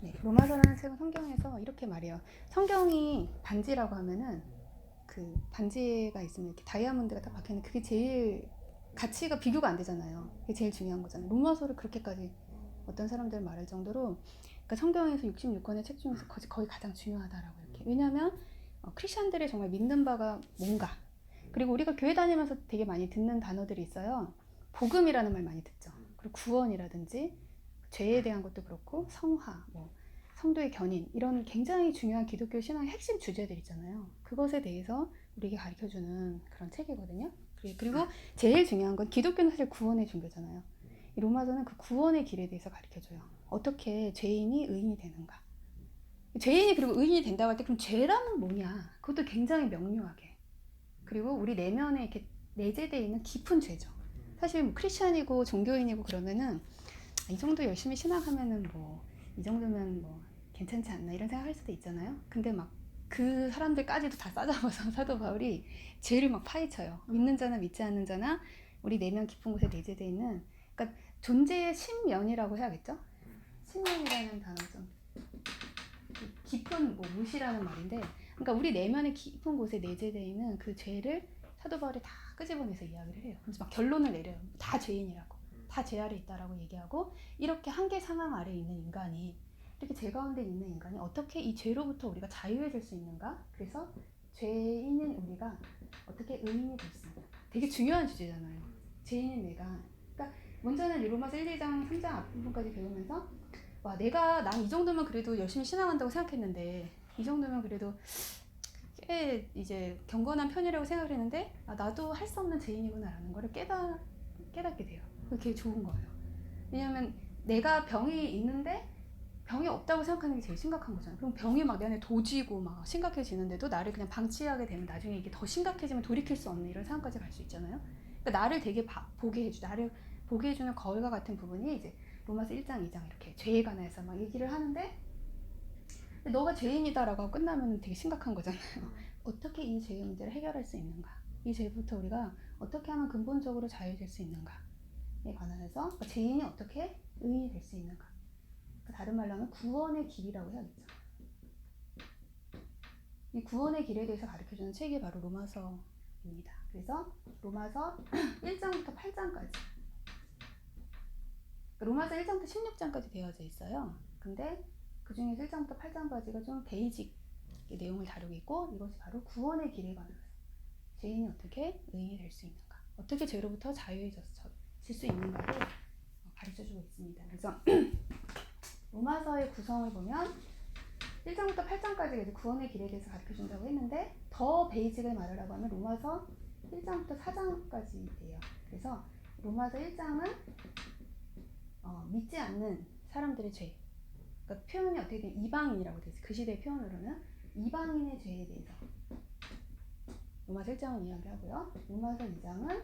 네, 로마서라는 책은 성경에서 이렇게 말해요. 성경이 반지라고 하면은 그 반지가 있으면 이렇게 다이아몬드가 딱 박혀있는 그게 제일 가치가 비교가 안 되잖아요. 그게 제일 중요한 거잖아요. 로마서를 그렇게까지 어떤 사람들 말할 정도로 그러니까 성경에서 66권의 책 중에서 거의 가장 중요하다라고 이렇게. 왜냐하면 크리스천들이 정말 믿는 바가 뭔가 그리고 우리가 교회 다니면서 되게 많이 듣는 단어들이 있어요. 복음이라는 말 많이 듣죠. 그리고 구원이라든지 죄에 대한 것도 그렇고 성화, 뭐 성도의 견인 이런 굉장히 중요한 기독교 신앙의 핵심 주제들 있잖아요. 그것에 대해서 우리에게 가르쳐주는 그런 책이거든요. 그리고 제일 중요한 건 기독교는 사실 구원의 종교잖아요. 이 로마서는 그 구원의 길에 대해서 가르쳐줘요. 어떻게 죄인이 의인이 되는가. 죄인이 그리고 의인이 된다고 할 때 그럼 죄라는 뭐냐. 그것도 굉장히 명료하게. 그리고 우리 내면에 이렇게 내재되어 있는 깊은 죄죠. 사실 뭐 크리스천이고 종교인이고 그러면은 이 정도 열심히 신앙하면은 뭐 이 정도면 뭐 괜찮지 않나 이런 생각할 수도 있잖아요. 근데 막 그 사람들까지도 다 싸잡아서 사도 바울이 죄를 막 파헤쳐요. 믿는 자나 믿지 않는 자나 우리 내면 깊은 곳에 내재되어 있는 그러니까 존재의 신면이라고 해야겠죠? 신면이라는 단어 좀 깊은 뭐 무시라는 말인데 그러니까 우리 내면의 깊은 곳에 내재되어 있는 그 죄를 사도 바울이 다 끄집어내서 이야기를 해요. 그래서 막 결론을 내려요. 다 죄인이라고. 다 죄 아래 있다라고 얘기하고 이렇게 한계 상황 아래 있는 인간이 이렇게 죄 가운데 있는 인간이 어떻게 이 죄로부터 우리가 자유해질 수 있는가? 그래서 죄인인 우리가 어떻게 의인이 될 수 있는가? 되게 중요한 주제잖아요. 죄인인 내가. 그러니까 먼저는 로마서 1, 2장, 3장 앞부분까지 배우면서 와 내가 난 이 정도면 그래도 열심히 신앙한다고 생각했는데 이 정도면 그래도 꽤 이제 경건한 편이라고 생각을 했는데 아, 나도 할 수 없는 죄인이구나라는 거를 깨닫게 돼요. 그게 좋은 거예요. 왜냐하면 내가 병이 있는데 병이 없다고 생각하는 게 제일 심각한 거잖아요. 그럼 병이 막 내 안에 도지고 막 심각해지는데도 나를 그냥 방치하게 되면 나중에 이게 더 심각해지면 돌이킬 수 없는 이런 상황까지 갈 수 있잖아요. 그러니까 나를 되게 나를 보게 해주는 거울과 같은 부분이 이제 로마서 1장, 2장 이렇게 죄에 관해서 막 얘기를 하는데 너가 죄인이다라고 끝나면 되게 심각한 거잖아요. 어떻게 이 죄의 문제를 해결할 수 있는가? 이 죄부터 우리가 어떻게 하면 근본적으로 자유될 수 있는가에 관해서 그러니까 죄인이 어떻게 의인이 될 수 있는가? 그러니까 다른 말로 하면 구원의 길이라고 해야겠죠. 이 구원의 길에 대해서 가르쳐주는 책이 바로 로마서입니다. 그래서 로마서 1장부터 8장까지 로마서 1장부터 16장까지 되어져 있어요. 근데 그 중에서 1장부터 8장까지가 좀 베이직 내용을 다루고 있고 이것이 바로 구원의 길에 관해서 죄인이 어떻게 의인이 될 수 있는가 어떻게 죄로부터 자유해질 수 있는가를 가르쳐주고 있습니다. 그래서 로마서의 구성을 보면 1장부터 8장까지 구원의 길에 대해서 가르쳐준다고 했는데 더 베이직을 말하라고 하면 로마서 1장부터 4장까지예요. 그래서 로마서 1장은 믿지 않는 사람들의 죄 그러니까 표현이 어떻게 되면 이방인이라고 되어 있어요. 그 시대의 표현으로는 이방인의 죄에 대해서 로마서 1장은 이야기하고요. 로마서 2장은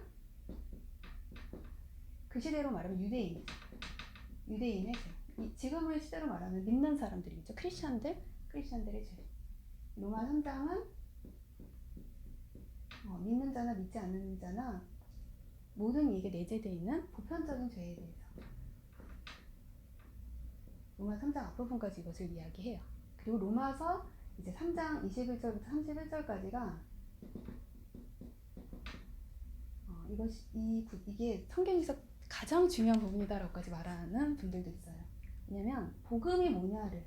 그 시대로 말하면 유대인의 죄. 지금의 시대로 말하면 믿는 사람들이겠죠. 크리스천들의 죄. 로마 3장은 믿는 자나 믿지 않는 자나 모든 이에게 내재되어 있는 보편적인 죄에 대해서 로마 3장 앞부분까지 이것을 이야기해요. 그리고 로마서 이제 3장 21절부터 31절까지가 이게 성경에서 가장 중요한 부분이다라고까지 말하는 분들도 있어요. 왜냐면 복음이 뭐냐를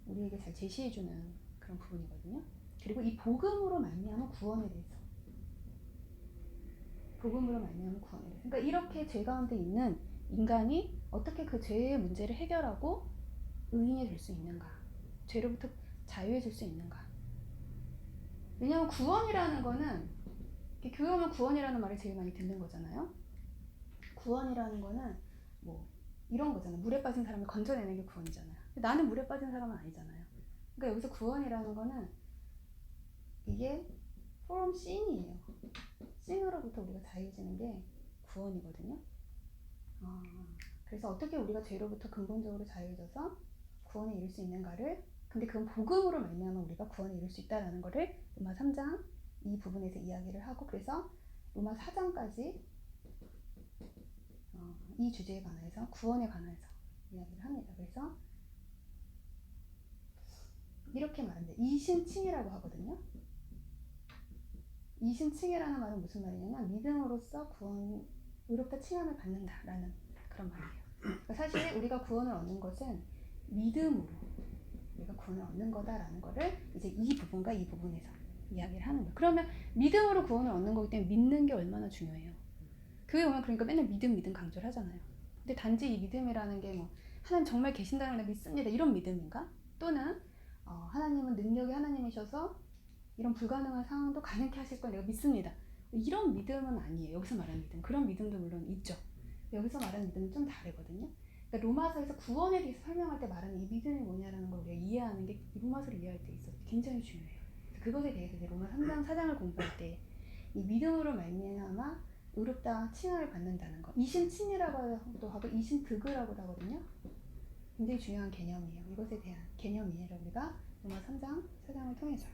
우리에게 잘 제시해주는 그런 부분이거든요. 그리고 이 복음으로 말미암은 구원에 대해서 그러니까 이렇게 죄 가운데 있는 인간이 어떻게 그 죄의 문제를 해결하고 의인이 될 수 있는가 죄로부터 자유해질 수 있는가 왜냐하면 구원이라는 거는 교회 오면 구원이라는 말을 제일 많이 듣는 거잖아요. 구원이라는 거는 뭐 이런 거잖아요. 물에 빠진 사람을 건져내는 게 구원이잖아요. 나는 물에 빠진 사람은 아니잖아요. 그러니까 여기서 구원이라는 거는 이게 from sin이에요. sin으로부터 우리가 자유해지는 게 구원이거든요. 그래서 어떻게 우리가 죄로부터 근본적으로 자유해져서 구원에 이를 수 있는가를 근데 그건 복음으로 말미암아 우리가 구원에 이를 수 있다라는 거를 로마 3장 이 부분에서 이야기를 하고 그래서 로마 4장까지 이 주제에 관해서 구원에 관해서 이야기를 합니다. 그래서 이렇게 말합니다. 이신칭이라고 하거든요. 이신칭이라는 말은 무슨 말이냐면 믿음으로써 구원, 의롭다 칭함을 받는다라는 그런 말이에요. 그러니까 사실 우리가 구원을 얻는 것은 믿음으로 우리가 구원을 얻는 거다라는 거를 이제 이 부분과 이 부분에서 이야기를 하는 거예요. 그러면 믿음으로 구원을 얻는 거기 때문에 믿는 게 얼마나 중요해요. 교회 오면 그러니까 맨날 믿음 강조를 하잖아요. 근데 단지 이 믿음이라는 게 뭐 하나님 정말 계신다는 걸 믿습니다 이런 믿음인가? 또는 하나님은 능력이 하나님이셔서 이런 불가능한 상황도 가능케 하실 걸 내가 믿습니다. 이런 믿음은 아니에요. 여기서 말하는 믿음. 그런 믿음도 물론 있죠. 여기서 말하는 믿음은 좀 다르거든요. 그러니까 로마서에서 구원에 대해서 설명할 때 말하는 이 믿음이 뭐냐라는 걸 우리가 이해하는 게 로마서를 이해할 때 있어서 굉장히 중요해요. 그것에 대해서 이제 로마 3장 4장을 공부할 때 이 믿음으로 말미암아 의롭다 칭함을 받는다는 거. 이신칭이라고도 하고 이신득이라고도 하거든요. 굉장히 중요한 개념이에요. 이것에 대한 개념 이해를 우리가 로마 3장 4장을 통해서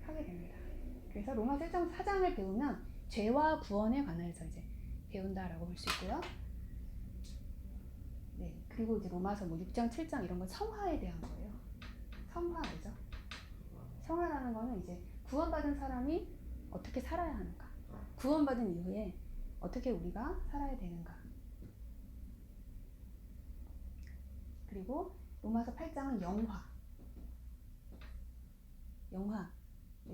하게 됩니다. 그래서 로마 1장 4장을 배우면 죄와 구원에 관해서 이제 배운다라고 볼 수 있고요. 네, 그리고 이제 로마서 뭐 6장, 7장 이런 건 성화에 대한 거예요. 성화 알죠? 성화라는 거는 이제 구원받은 사람이 어떻게 살아야 하는가, 구원받은 이후에 어떻게 우리가 살아야 되는가. 그리고 로마서 8장은 영화에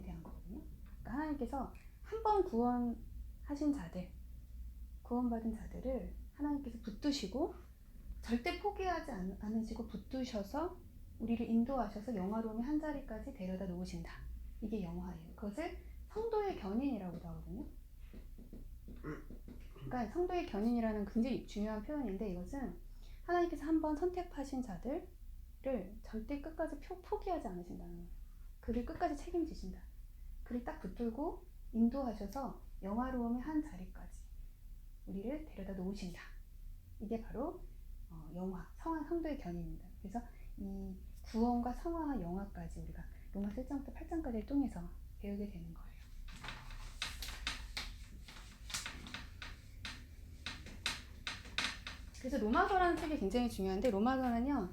대한 거거든요. 그러니까 하나님께서 한 번 구원하신 자들, 구원받은 자들을 하나님께서 붙드시고 절대 포기하지 않으시고 붙드셔서 우리를 인도하셔서 영화로움의 한 자리까지 데려다 놓으신다. 이게 영화예요. 그것을 성도의 견인이라고도 하거든요. 그러니까 성도의 견인이라는 굉장히 중요한 표현인데 이것은 하나님께서 한 번 선택하신 자들을 절대 끝까지 포기하지 않으신다는 거예요. 그를 끝까지 책임지신다. 그를 딱 붙들고 인도하셔서 영화로움의 한 자리까지 우리를 데려다 놓으신다. 이게 바로 영화, 성도의 견인입니다. 그래서 이 구원과 성화와 영화까지 우리가 로마 1장부터 8장까지를 통해서 배우게 되는 거예요. 그래서 로마서라는 책이 굉장히 중요한데 로마서는요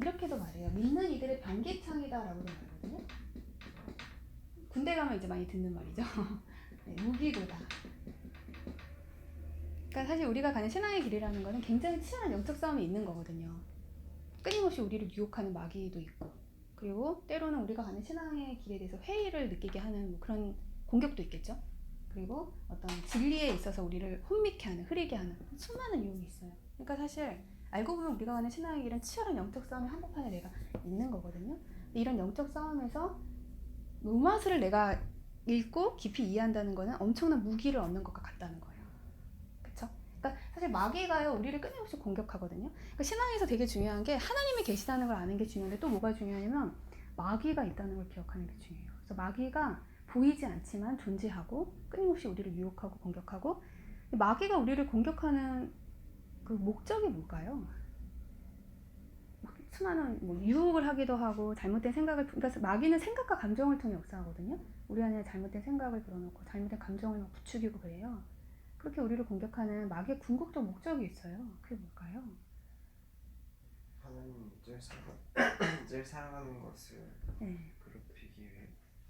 이렇게도 말해요. 믿는 이들의 변기창이다라고도 말하거든요. 군대 가면 이제 많이 듣는 말이죠. 네, 무기고다. 그러니까 사실 우리가 가는 신앙의 길이라는 거는 굉장히 치열한 영적 싸움이 있는 거거든요. 끊임없이 우리를 유혹하는 마귀도 있고, 그리고 때로는 우리가 가는 신앙의 길에 대해서 회의를 느끼게 하는 뭐 그런 공격도 있겠죠. 그리고 어떤 진리에 있어서 우리를 혼미케 하는, 흐리게 하는 수많은 유혹이 있어요. 그러니까 사실 알고 보면 우리가 가는 신앙의 길은 치열한 영적 싸움의 한복판에 내가 있는 거거든요. 이런 영적 싸움에서 로마서를 내가 읽고 깊이 이해한다는 거는 엄청난 무기를 얻는 것과 같다는 거예요. 그렇죠? 그러니까 사실 마귀가요 우리를 끊임없이 공격하거든요. 그러니까 신앙에서 되게 중요한 게 하나님이 계시다는 걸 아는 게 중요한데 또 뭐가 중요하냐면 마귀가 있다는 걸 기억하는 게 중요해요. 그래서 마귀가 보이지 않지만 존재하고 끊임없이 우리를 유혹하고 공격하고, 마귀가 우리를 공격하는 그 목적이 뭘까요? 수많은 뭐 유혹을 하기도 하고 잘못된 생각을, 그러니까 마귀는 생각과 감정을 통해 역사하거든요. 우리 안에 잘못된 생각을 불어넣고 잘못된 감정을 막 부추기고 그래요. 그렇게 우리를 공격하는 마귀의 궁극적 목적이 있어요. 그게 뭘까요? 하나님 제일 사랑하는 것을 네. 괴롭히기 위해.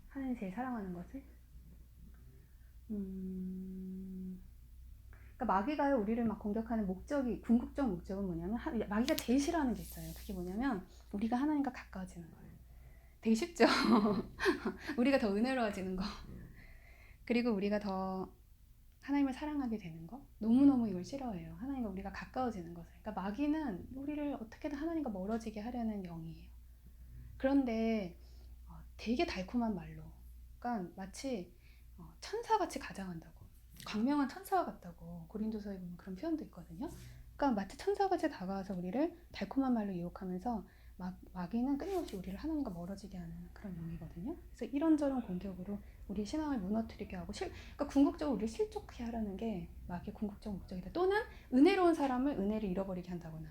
하나님 제일 사랑하는 것을? 그러니까 마귀가요 우리를 막 공격하는 목적이, 궁극적 목적은 뭐냐면 마귀가 제일 싫어하는 게 있어요. 그게 뭐냐면 우리가 하나님과 가까워지는 거예요. 되게 쉽죠? 우리가 더 은혜로워지는 거, 그리고 우리가 더 하나님을 사랑하게 되는 거, 너무너무 이걸 싫어해요. 하나님과 우리가 가까워지는 것을. 그러니까 마귀는 우리를 어떻게든 하나님과 멀어지게 하려는 영이에요. 그런데 되게 달콤한 말로, 그러니까 마치 천사같이 가장한다고, 광명한 천사와 같다고 고린도서에 보면 그런 표현도 있거든요. 그러니까 마치 천사같이 다가와서 우리를 달콤한 말로 유혹하면서 마귀는 끊임없이 우리를 하나님과 멀어지게 하는 그런 영이거든요. 그래서 이런저런 공격으로 우리 신앙을 무너뜨리게 하고, 그러니까 궁극적으로 우리를 실족해 하라는 게 마귀의 궁극적 목적이다. 또는 은혜로운 사람을 은혜를 잃어버리게 한다거나,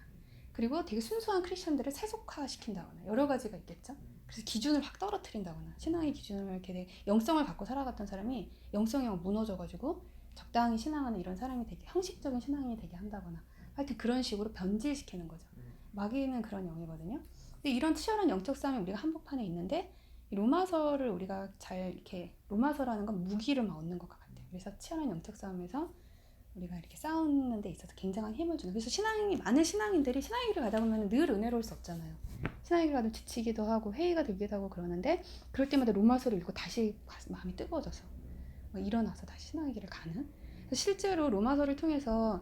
그리고 되게 순수한 크리스천들을 세속화시킨다거나, 여러 가지가 있겠죠. 그래서 기준을 확 떨어뜨린다거나, 신앙의 기준을 이렇게 영성을 갖고 살아갔던 사람이 영성이 무너져가지고 적당히 신앙하는 이런 사람이 되게 형식적인 신앙이 되게 한다거나, 하여튼 그런 식으로 변질시키는 거죠. 마귀는 그런 영이거든요. 근데 이런 치열한 영적 싸움이 우리가 한복판에 있는데 이 로마서를 우리가 잘 이렇게 로마서라는 건 무기를 막 얻는 것 같아요. 그래서 치열한 영적 싸움에서 우리가 이렇게 싸우는 데 있어서 굉장한 힘을 주는. 그래서 많은 신앙인들이 신앙의 길을 가다 보면 늘 은혜로울 수 없잖아요. 신앙의 길을 가다 지치기도 하고 회의가 들기도 하고 그러는데 그럴 때마다 로마서를 읽고 다시 마음이 뜨거워져서 일어나서 다시 신앙의 길을 가는. 실제로 로마서를 통해서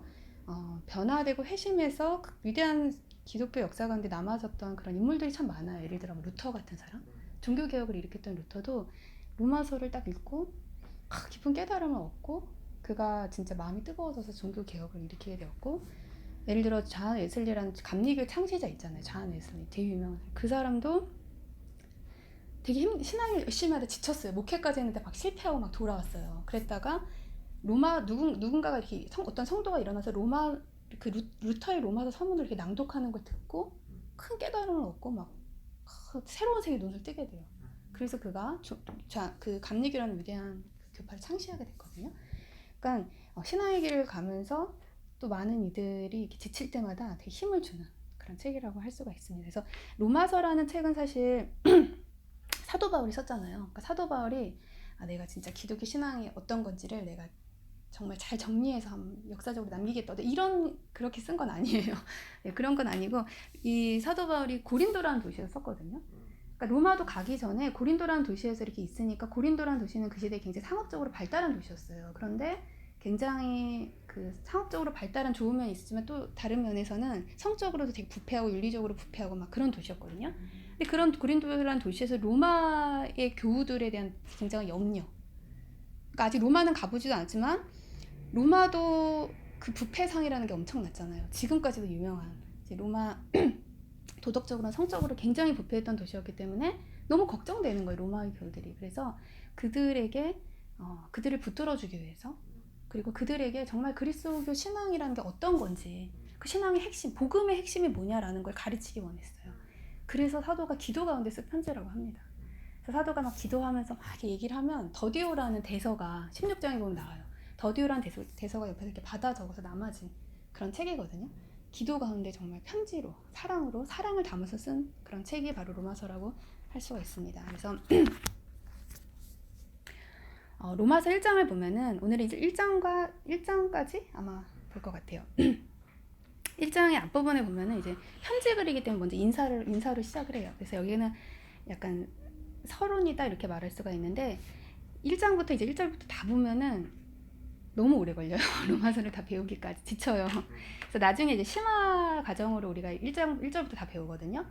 변화되고 회심해서 그 위대한 기독교 역사 가운데 남아졌던 그런 인물들이 참 많아요. 예를 들어 루터 같은 사람, 종교개혁을 일으켰던 루터도 로마서를 딱 읽고 깊은 깨달음을 얻고 그가 진짜 마음이 뜨거워져서 종교개혁을 일으키게 되었고, 예를 들어 존 웨슬리라는 감리교 창시자 있잖아요. 존 웨슬리 되게 유명한 그 사람도 되게 신앙을 열심히 하다 지쳤어요. 목회까지 했는데 막 실패하고 막 돌아왔어요. 그랬다가 누군가가 이렇게 어떤 성도가 일어나서 루터의 로마서 서문을 이렇게 낭독하는 걸 듣고 큰 깨달음을 얻고 막 새로운 세계에 눈을 뜨게 돼요. 그래서 그가 그 감리교라는 위대한 교파를 창시하게 됐거든요. 그러니까 신앙의 길을 가면서 또 많은 이들이 이렇게 지칠 때마다 되게 힘을 주는 그런 책이라고 할 수가 있습니다. 그래서 로마서라는 책은 사실 사도 바울이 썼잖아요. 그러니까 사도 바울이 내가 진짜 기독교 신앙이 어떤 건지를 내가 정말 잘 정리해서 역사적으로 남기겠다. 그렇게 쓴 건 아니에요. 네, 그런 건 아니고 이 사도 바울이 고린도라는 도시에서 썼거든요. 그러니까 로마도 가기 전에 고린도라는 도시에서 이렇게 있으니까 고린도라는 도시는 그 시대에 굉장히 상업적으로 발달한 도시였어요. 그런데 굉장히 그 상업적으로 발달한 좋은 면이 있지만 또 다른 면에서는 성적으로도 되게 부패하고 윤리적으로 부패하고 막 그런 도시였거든요. 근데 그런 고린도라는 도시에서 로마의 교우들에 대한 굉장한 염려. 그러니까 아직 로마는 가보지도 않지만 로마도 그 부패상이라는 게 엄청났잖아요. 지금까지도 유명한 이제 로마 도덕적으로나 성적으로 굉장히 부패했던 도시였기 때문에 너무 걱정되는 거예요. 로마의 교우들이. 그래서 그들에게 그들을 붙들어주기 위해서, 그리고 그들에게 정말 그리스도교 신앙이라는 게 어떤 건지, 그 신앙의 핵심, 복음의 핵심이 뭐냐라는 걸 가르치기 원했어요. 그래서 사도가 기도 가운데 쓴 편지라고 합니다. 그래서 사도가 막 기도하면서 막 이렇게 얘기를 하면 더디오라는 대서가 16장에 보면 나와요. 더디오라는 대서가 옆에서 이렇게 받아 적어서 남아진 그런 책이거든요. 기도 가운데 정말 편지로 사랑을 담아서 쓴 그런 책이 바로 로마서라고 할 수가 있습니다. 그래서 로마서 1장을 보면은 오늘은 이제 1장까지 아마 볼 것 같아요. 1장의 앞부분에 보면은 이제 편지 글이기 때문에 먼저 인사로 시작을 해요. 그래서 여기는 약간 서론이다 이렇게 말할 수가 있는데 1장부터 이제 1절부터 다 보면은 너무 오래 걸려요. 로마서를 다 배우기까지 지쳐요. 그래서 나중에 이제 심화 과정으로 우리가 1절부터 다 배우거든요.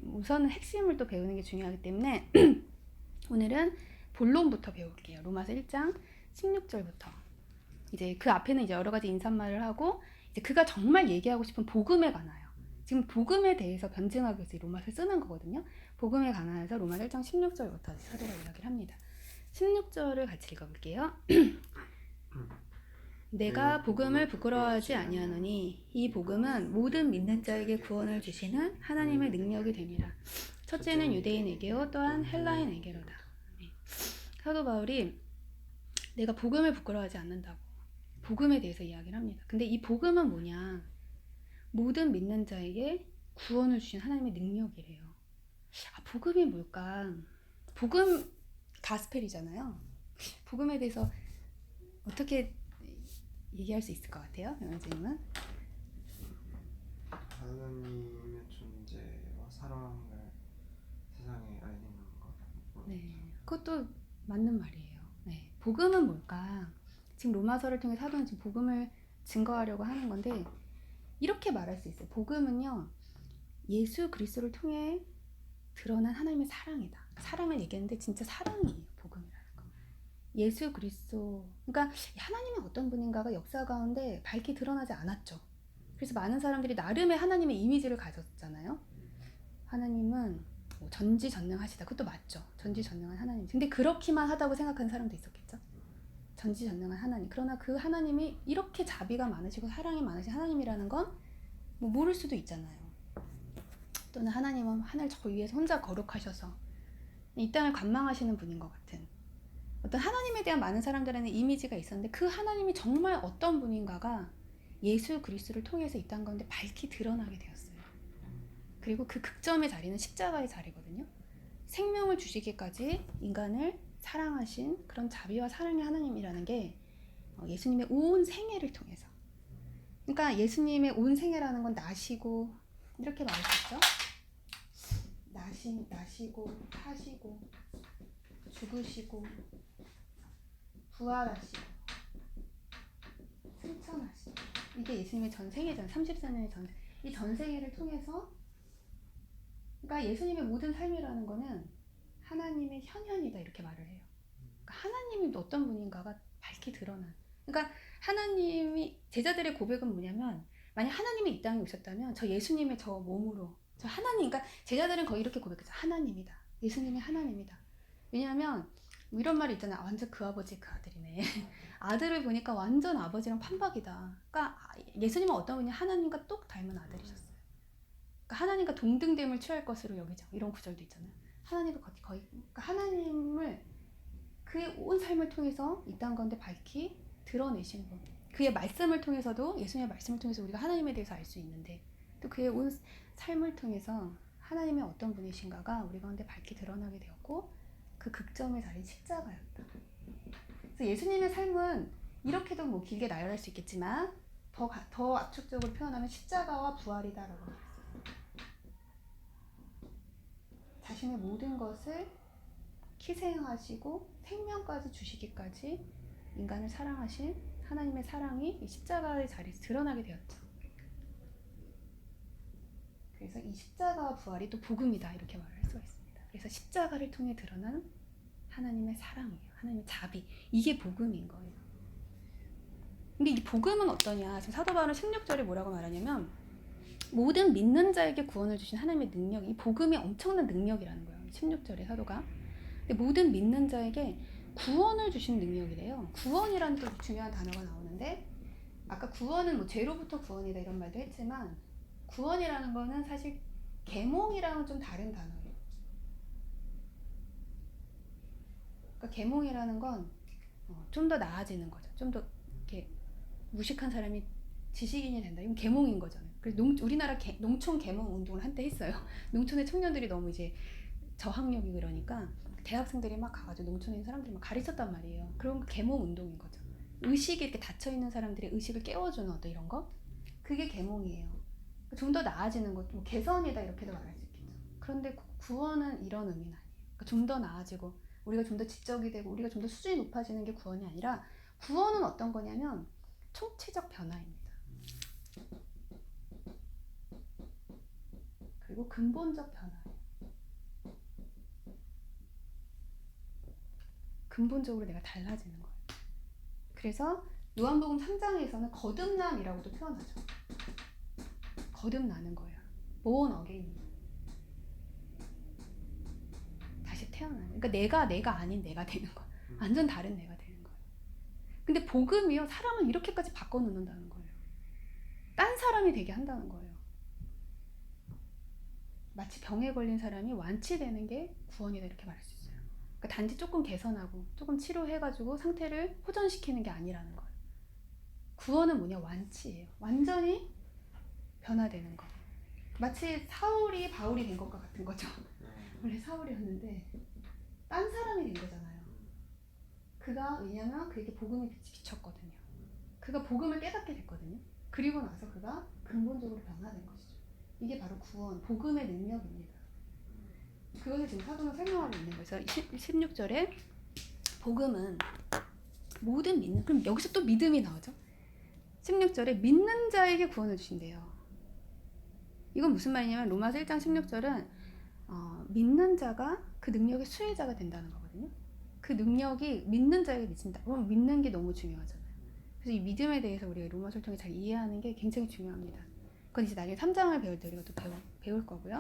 우선은 핵심을 또 배우는 게 중요하기 때문에 오늘은 본론부터 배울게요. 로마서 1장 16절부터. 이제 그 앞에는 이제 여러 가지 인사말을 하고 이제 그가 정말 얘기하고 싶은 복음에 관하여. 지금 복음에 대해서 변증하기 위해서 로마서를 쓰는 거거든요. 복음에 관하여서 로마서 1장 16절부터 사도가 이야기를 합니다. 16절을 같이 읽어볼게요. 내가 복음을 부끄러워하지 아니하노니 이 복음은 모든 믿는 자에게 구원을 주시는 하나님의 능력이 됨이라. 첫째는 유대인에게요 또한 헬라인에게로다. 사도 바울이 내가 복음을 부끄러워하지 않는다고 복음에 대해서 이야기를 합니다. 근데 이 복음은 뭐냐? 모든 믿는 자에게 구원을 주신 하나님의 능력이래요. 복음이 뭘까? 복음 가스펠이잖아요. 복음에 대해서 어떻게 얘기할 수 있을 것 같아요, 영현님은? 하나님의 존재와 사랑을 세상에 알리는 것. 네, 그것도 맞는 말이에요. 네, 복음은 뭘까? 지금 로마서를 통해 사도는 지금 복음을 증거하려고 하는 건데 이렇게 말할 수 있어요. 복음은요, 예수 그리스도를 통해 드러난 하나님의 사랑이다. 사랑을 얘기했는데 진짜 사랑이에요, 복음이라는 거. 예수 그리스도, 그러니까 하나님이 어떤 분인가가 역사 가운데 밝게 드러나지 않았죠. 그래서 많은 사람들이 나름의 하나님의 이미지를 가졌잖아요. 하나님은 전지전능하시다. 그것도 맞죠. 전지전능한 하나님. 근데 그렇기만 하다고 생각하는 사람도 있었겠죠. 전지전능한 하나님. 그러나 그 하나님이 이렇게 자비가 많으시고 사랑이 많으신 하나님이라는 건 뭐 모를 수도 있잖아요. 또는 하나님은 하늘 저 위에서 혼자 거룩하셔서 이 땅을 관망하시는 분인 것 같은 어떤 하나님에 대한 많은 사람들에는 이미지가 있었는데 그 하나님이 정말 어떤 분인가가 예수 그리스도를 통해서 이 땅 가운데 밝히 드러나게 되었어요. 그리고 그 극점의 자리는 십자가의 자리거든요. 생명을 주시기까지 인간을 사랑하신 그런 자비와 사랑의 하나님이라는 게 예수님의 온 생애를 통해서, 그러니까 예수님의 온 생애라는 건 나시고 이렇게 말할 수 있죠. 나시고 사시고 죽으시고 부활하시고 승천하시고, 이게 예수님의 전생애잖아요. 34년의 전생. 이 전생애를 통해서, 그러니까 예수님의 모든 삶이라는 거는 하나님의 현현이다 이렇게 말을 해요. 그러니까 하나님이 어떤 분인가가 밝히 드러난. 그러니까 하나님이, 제자들의 고백은 뭐냐면, 만약 하나님이 이 땅에 오셨다면 저 예수님의 저 몸으로, 저 하나님, 그러니까 제자들은 거의 이렇게 고백했죠. 하나님이다. 예수님이 하나님이다. 왜냐하면 뭐 이런 말이 있잖아. 완전 그 아버지 그 아들이네. 아들을 보니까 완전 아버지랑 판박이다. 그러니까 예수님은 어떤 분이 하나님과 똑 닮은 아들이셨어요. 그러니까 하나님과 동등됨을 취할 것으로 여기죠. 이런 구절도 있잖아요. 하나님과 거의 그러니까 하나님을 그의 온 삶을 통해서 이 땅 가운데 밝히 드러내신 분. 그의 말씀을 통해서도, 예수님의 말씀을 통해서 우리가 하나님에 대해서 알 수 있는데, 또 그의 온 삶을 통해서 하나님의 어떤 분이신가가 우리 가운데 밝히 드러나게 되었고, 그 극점의 자리 십자가였다. 그래서 예수님의 삶은 이렇게도 뭐 길게 나열할 수 있겠지만 더 압축적으로 표현하면 십자가와 부활이다라고 말했어요. 자신의 모든 것을 희생하시고 생명까지 주시기까지 인간을 사랑하신 하나님의 사랑이 이 십자가의 자리에서 드러나게 되었죠. 그래서 이 십자가와 부활이 또 복음이다 이렇게 말할 수가 있습니다. 그래서 십자가를 통해 드러난 하나님의 사랑이에요. 하나님의 자비. 이게 복음인 거예요. 근데 이 복음은 어떠냐? 지금 사도 바울은 16절에 뭐라고 말하냐면, 모든 믿는 자에게 구원을 주신 하나님의 능력, 이 복음이 엄청난 능력이라는 거예요. 16절에 사도가. 근데 모든 믿는 자에게 구원을 주신 능력이래요. 구원이라는 또 중요한 단어가 나오는데, 아까 구원은 뭐 죄로부터 구원이다 이런 말도 했지만, 구원이라는 거는 사실 계몽이랑은 좀 다른 단어예요. 그러니까 계몽이라는 건 좀 더 나아지는 거죠. 좀 더 이렇게 무식한 사람이 지식인이 된다. 이건 계몽인 거잖아요. 그래서 우리나라 농촌 계몽 운동을 한때 했어요. 농촌의 청년들이 너무 이제 저학력이고 이러니까 대학생들이 막 가가지고 농촌에 있는 사람들이 막 가르쳤단 말이에요. 그런 계몽 운동인 거죠. 의식이 이렇게 닫혀 있는 사람들의 의식을 깨워주는 어떤 이런 거, 그게 계몽이에요. 좀 더 나아지는 것, 뭐 개선이다 이렇게도 말할 수 있겠죠. 그런데 구원은 이런 의미는 아니에요. 그러니까 좀 더 나아지고 우리가 좀 더 지적이 되고 우리가 좀 더 수준이 높아지는 게 구원이 아니라, 구원은 어떤 거냐면 총체적 변화입니다. 그리고 근본적 변화예요. 근본적으로 내가 달라지는 거예요. 그래서 요한복음 3장에서는 거듭남이라고도 표현하죠. 거듭나는 거예요. born again. 다시 태어나는. 그러니까 내가 아닌 내가 되는 거예요. 완전 다른 내가 되는 거예요. 근데 복음이요, 사람을 이렇게까지 바꿔놓는다는 거예요. 딴 사람이 되게 한다는 거예요. 마치 병에 걸린 사람이 완치되는 게 구원이다 이렇게 말할 수 있어요. 그러니까 단지 조금 개선하고 조금 치료해가지고 상태를 호전시키는 게 아니라는 거예요. 구원은 뭐냐? 완치예요. 완전히 변화되는 거. 마치 사울이 바울이 된 것과 같은 거죠. 원래 사울이었는데 딴 사람이 된 거잖아요. 그가, 왜냐면 그에게 복음의 빛이 비쳤거든요. 그가 복음을 깨닫게 됐거든요. 그리고 나서 그가 근본적으로 변화된 것이죠. 이게 바로 구원, 복음의 능력입니다. 그것을 지금 사도는 설명하고 있는 거예요. 16절에 복음은 모든 믿는, 그럼 여기서 또 믿음이 나오죠. 16절에 믿는 자에게 구원을 주신대요. 이건 무슨 말이냐면, 로마서 1장 16절은 믿는 자가 그 능력의 수혜자가 된다는 거거든요. 그 능력이 믿는 자에게 미친다. 그럼 믿는 게 너무 중요하잖아요. 그래서 이 믿음에 대해서 우리가 로마서를 통해 잘 이해하는 게 굉장히 중요합니다. 그건 이제 나중에 3장을 배울 때 우리가 또 배울 거고요.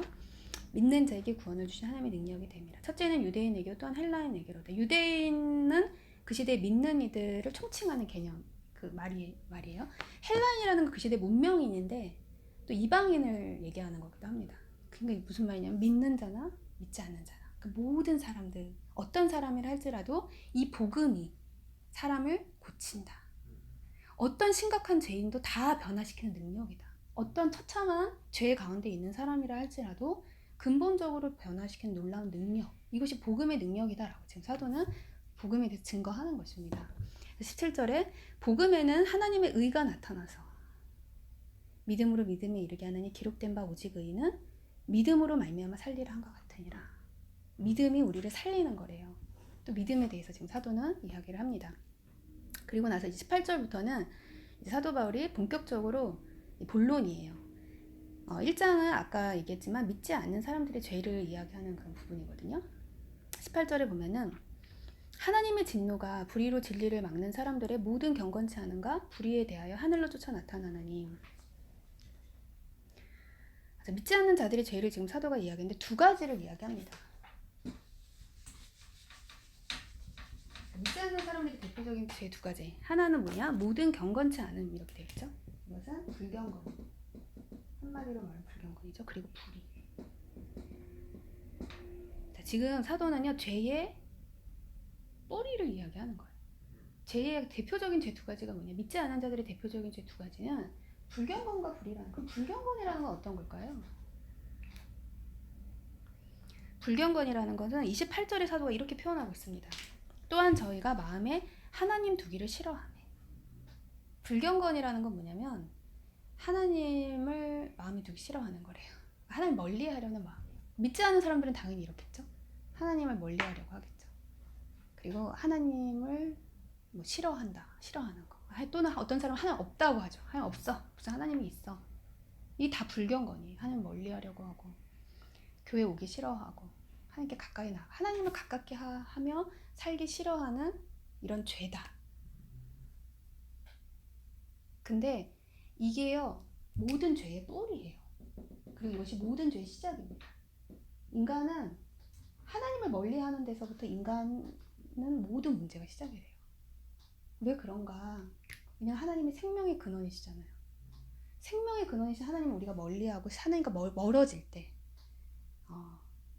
믿는 자에게 구원을 주신 하나님의 능력이 됨이라. 첫째는 유대인에게로, 또한 헬라인에게로다. 유대인은 그 시대에 믿는 이들을 총칭하는 개념, 그 말이에요. 헬라인이라는 건 그 시대 문명인인데 또 이방인을 얘기하는 거기도 합니다. 그러니까 무슨 말이냐면, 믿는 자나 믿지 않는 자나, 그 모든 사람들, 어떤 사람이라 할지라도 이 복음이 사람을 고친다. 어떤 심각한 죄인도 다 변화시키는 능력이다. 어떤 처참한 죄 가운데 있는 사람이라 할지라도 근본적으로 변화시키는 놀라운 능력, 이것이 복음의 능력이다라고 지금 사도는 복음에 대해서 증거하는 것입니다. 17절에 복음에는 하나님의 의가 나타나서 믿음으로 믿음에 이르게 하느니 기록된 바 오직 의인은 믿음으로 말미암아 살리라 한 것 같으니라. 믿음이 우리를 살리는 거래요. 또 믿음에 대해서 지금 사도는 이야기를 합니다. 그리고 나서 18절부터는 사도 바울이 본격적으로 본론이에요. 1장은 아까 얘기했지만 믿지 않는 사람들의 죄를 이야기하는 그런 부분이거든요. 18절에 보면은 하나님의 진노가 불의로 진리를 막는 사람들의 모든 경건치 않음과 불의에 대하여 하늘로 쫓아 나타나느니. 믿지 않는 자들의 죄를 지금 사도가 이야기하는데 두 가지를 이야기합니다. 믿지 않는 사람들의 대표적인 죄 두 가지. 하나는 뭐냐? 모든 경건치 않음, 이렇게 되겠죠. 이것은 불경건. 한마디로 말하면 불경건이죠. 그리고 불의. 자, 지금 사도는요, 죄의 뿌리를 이야기하는 거예요. 죄의 대표적인 죄 두 가지가 뭐냐? 믿지 않은 자들의 대표적인 죄 두 가지는 불경건과 불의라는. 그럼 불경건이라는 건 어떤 걸까요? 불경건이라는 것은 28절의 사도가 이렇게 표현하고 있습니다. 또한 저희가 마음에 하나님 두기를 싫어하네. 불경건이라는 건 뭐냐면 하나님을 마음에 두기 싫어하는 거래요. 하나님 멀리하려는 마음이에요. 믿지 않는 사람들은 당연히 이렇겠죠. 하나님을 멀리하려고 하겠죠. 그리고 하나님을 뭐 싫어하는 거. 또는 어떤 사람은 하나님 없다고 하죠. 하나님 없어. 무슨 하나님이 있어. 이게 다 불경건이에요. 하나님 멀리하려고 하고 교회 오기 싫어하고 하나님께 가까이 나가 하나님을 가깝게 하며 살기 싫어하는 이런 죄다. 근데 이게요 모든 죄의 뿌리예요. 그리고 이것이 모든 죄의 시작입니다. 인간은 하나님을 멀리하는 데서부터 인간은 모든 문제가 시작이 돼요. 왜 그런가? 왜냐면 하나님이 생명의 근원이시잖아요. 생명의 근원이신 하나님을 우리가 멀리하고 하나님과 멀어질 때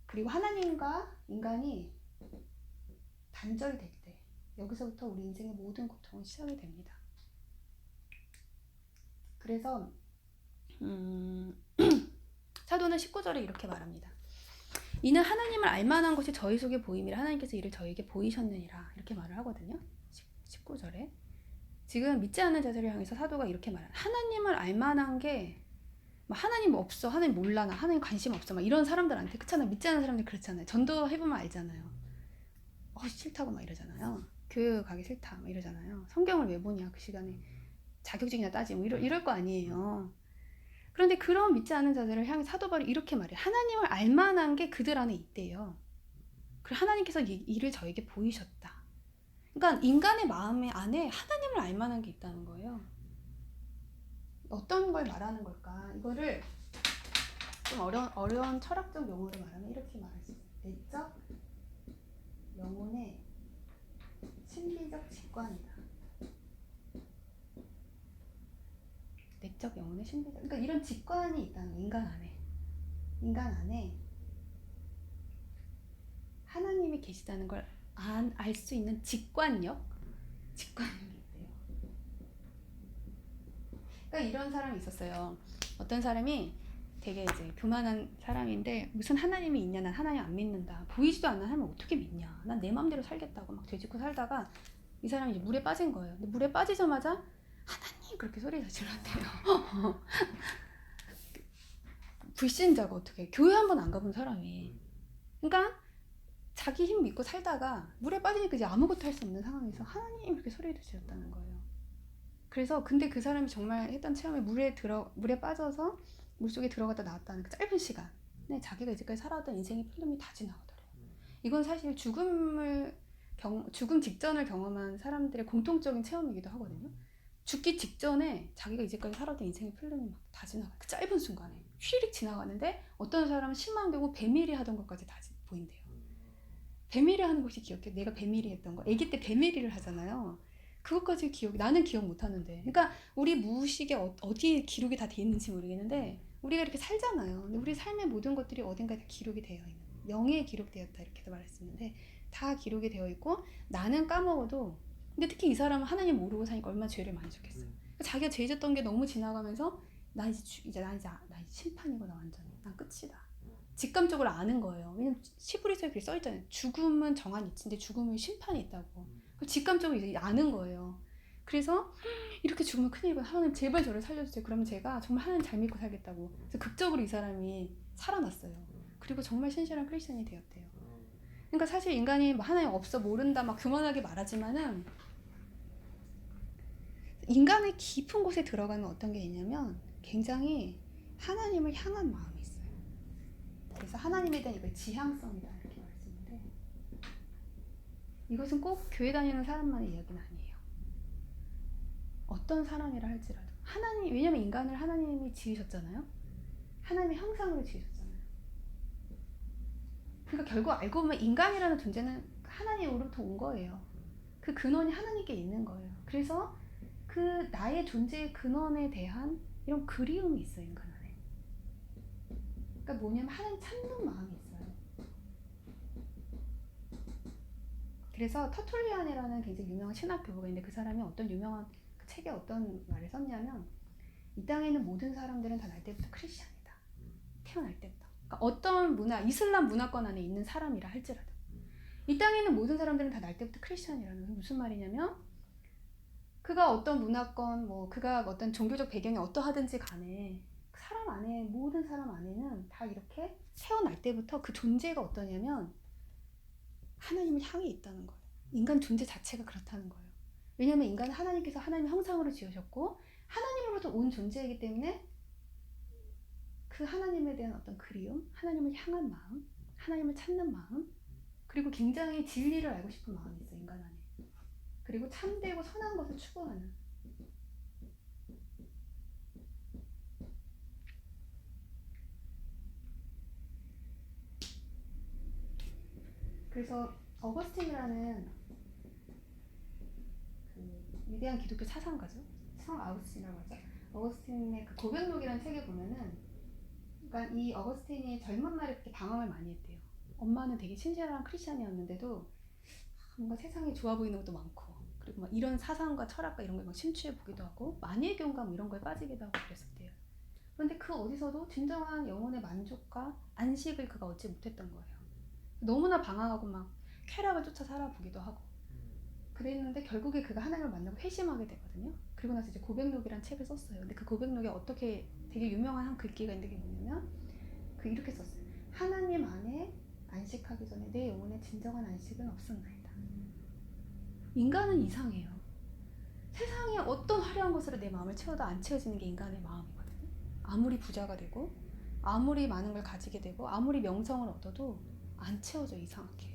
그리고 하나님과 인간이 단절될 때 여기서부터 우리 인생의 모든 고통은 시작이 됩니다. 그래서 사도는 19절에 이렇게 말합니다. 이는 하나님을 알만한 것이 저희 속에 보임이라 하나님께서 이를 저에게 보이셨느니라 이렇게 말을 하거든요. 19절에 지금 믿지 않는 자들을 향해서 사도가 이렇게 말해요. 하나님을 알만한 게 하나님 없어, 하나님 몰라, 나 하나님 관심 없어 막 이런 사람들한테 그렇잖아요. 믿지 않는 사람들 그렇잖아요. 전도 해보면 알잖아요. 싫다고 막 이러잖아요. 교회 가기 싫다 막 이러잖아요. 성경을 왜 보냐 그 시간에 자격증이나 따지 뭐 이럴 거 아니에요. 그런데 그런 믿지 않는 자들을 향해 사도 바울이 이렇게 말해요. 하나님을 알만한 게 그들 안에 있대요. 그리고 하나님께서 이를 저에게 보이셨다. 그러니까 인간의 마음 안에 하나님을 알만한 게 있다는 거예요. 어떤 걸 말하는 걸까? 이거를 좀 어려운 철학적 용어로 말하면 이렇게 말할 수 있어요. 내적 영혼의 신비적 직관이다. 내적 영혼의 신비적. 그러니까 이런 직관이 있다는 거예요. 인간 안에 하나님이 계시다는 걸 알 수 있는 직관력이 있대요. 그러니까 이런 사람이 있었어요. 어떤 사람이 되게 이제 교만한 사람인데 무슨 하나님이 있냐, 난 하나님 안 믿는다. 보이지도 않는 하나님을 어떻게 믿냐. 난 내 마음대로 살겠다고 막 되짚고 살다가 이 사람이 이제 물에 빠진 거예요. 근데 물에 빠지자마자 하나님 그렇게 소리를 질렀대요. 불신자가 어떻게 교회 한 번 안 가본 사람이. 그러니까 자기 힘 믿고 살다가 물에 빠지니까 이제 아무것도 할 수 없는 상황에서 하나님 그렇게 소리를 질렀다는 거예요. 그래서 근데 그 사람이 정말 했던 체험이 물에 빠져서 물속에 들어갔다 나왔다는 그 짧은 시간에 자기가 이제까지 살아왔던 인생의 필름이 다 지나가더래요. 이건 사실 죽음 직전을 경험한 사람들의 공통적인 체험이기도 하거든요. 죽기 직전에 자기가 이제까지 살았던 인생의 필름이 막 다 지나가요. 그 짧은 순간에 휘릭 지나가는데 어떤 사람은 심한 경우 뱀일이 하던 것까지 다 보인대요. 뱀일이 하는 것이 기억해. 내가 뱀일이 했던 거. 아기 때 뱀일이를 하잖아요. 그것까지 나는 기억 못 하는데. 그러니까 우리 무의식에 어디에 기록이 다 돼 있는지 모르겠는데 우리가 이렇게 살잖아요. 근데 우리 삶의 모든 것들이 어딘가에 다 기록이 되어 있는. 영에 기록되었다 이렇게도 말할 수 있는데 다 기록이 되어 있고 나는 까먹어도 근데 특히 이 사람은 하나님 모르고 사니까 얼마나 죄를 많이 졌겠어요. 자기가 죄 짓던 게 너무 지나가면서 나 이제 심판이구나 완전히. 난 끝이다. 직감적으로 아는 거예요. 왜냐면 히브리서에 그렇게 써 있잖아요. 죽음은 정한 이치인데 죽음은 심판이 있다고. 그걸 직감적으로 이제 아는 거예요. 그래서 이렇게 죽으면 큰일이고 하나님 제발 저를 살려주세요. 그러면 제가 정말 하나님 잘 믿고 살겠다고. 그래서 극적으로 이 사람이 살아났어요. 그리고 정말 신실한 크리스천이 되었대요. 그러니까 사실 인간이 뭐 하나님 없어 모른다 막 교만하게 말하지만은 인간의 깊은 곳에 들어가면 어떤 게 있냐면 굉장히 하나님을 향한 마음이 있어요. 그래서 하나님에 대한 이걸 지향성이다 이렇게 말씀인데 이것은 꼭 교회 다니는 사람만의 이야기는 아니에요. 어떤 사람이라 할지라도 하나님, 왜냐면 인간을 하나님이 지으셨잖아요. 하나님의 형상으로 지으셨잖아요. 그러니까 결국 알고 보면 인간이라는 존재는 하나님으로부터 온 거예요. 그 근원이 하나님께 있는 거예요. 그래서 그 나의 존재의 근원에 대한 이런 그리움이 있어요, 인간 안에. 그러니까 뭐냐면 하나님 찾는 마음이 있어요. 그래서 터툴리안이라는 굉장히 유명한 신학 교부가 있는데 그 사람이 어떤 유명한 그 책에 어떤 말을 썼냐면 이 땅에 있는 모든 사람들은 다 날 때부터 크리스찬이다. 태어날 때부터. 그러니까 어떤 문화, 이슬람 문화권 안에 있는 사람이라 할지라도 이 땅에 있는 모든 사람들은 다 날 때부터 크리스찬이라는 건 무슨 말이냐면 그가 어떤 문화권, 뭐 그가 어떤 종교적 배경이 어떠하든지 간에 사람 안에 모든 사람 안에는 다 이렇게 태어날 때부터 그 존재가 어떠냐면 하나님을 향해 있다는 거예요. 인간 존재 자체가 그렇다는 거예요. 왜냐하면 인간은 하나님께서 하나님의 형상으로 지으셨고 하나님으로부터 온 존재이기 때문에 그 하나님에 대한 어떤 그리움, 하나님을 향한 마음, 하나님을 찾는 마음, 그리고 굉장히 진리를 알고 싶은 마음이 있어요, 인간 안에. 그리고 참되고 선한 것을 추구하는. 그래서 어거스틴이라는 그 위대한 기독교 사상가죠. 성 아우구스틴이라고 하죠. 어거스틴의 그 고백록이라는 책에 보면은, 그러니까 이 어거스틴이 젊은 날에 그렇게 방황을 많이 했대요. 엄마는 되게 신실한 크리스찬이었는데도 뭔가 세상에 좋아 보이는 것도 많고, 그리고 막 이런 사상과 철학과 이런 거에 막 심취해 보기도 하고, 만유의 경감 이런 거에 빠지기도 하고 그랬었대요. 그런데 그 어디서도 진정한 영혼의 만족과 안식을 그가 얻지 못했던 거예요. 너무나 방황하고 막 쾌락을 쫓아 살아보기도 하고 그랬는데 결국에 그가 하나님을 만나고 회심하게 되거든요. 그리고 나서 이제 고백록이라는 책을 썼어요. 근데 그 고백록에 어떻게 되게 유명한 한 글귀가 있는 게 뭐냐면 그 이렇게 썼어요. 하나님 안에 안식하기 전에 내 영혼의 진정한 안식은 없었나이다. 인간은 이상해요. 세상에 어떤 화려한 것으로 내 마음을 채워도 안 채워지는 게 인간의 마음이거든요. 아무리 부자가 되고 아무리 많은 걸 가지게 되고 아무리 명성을 얻어도 안 채워져, 이상하게.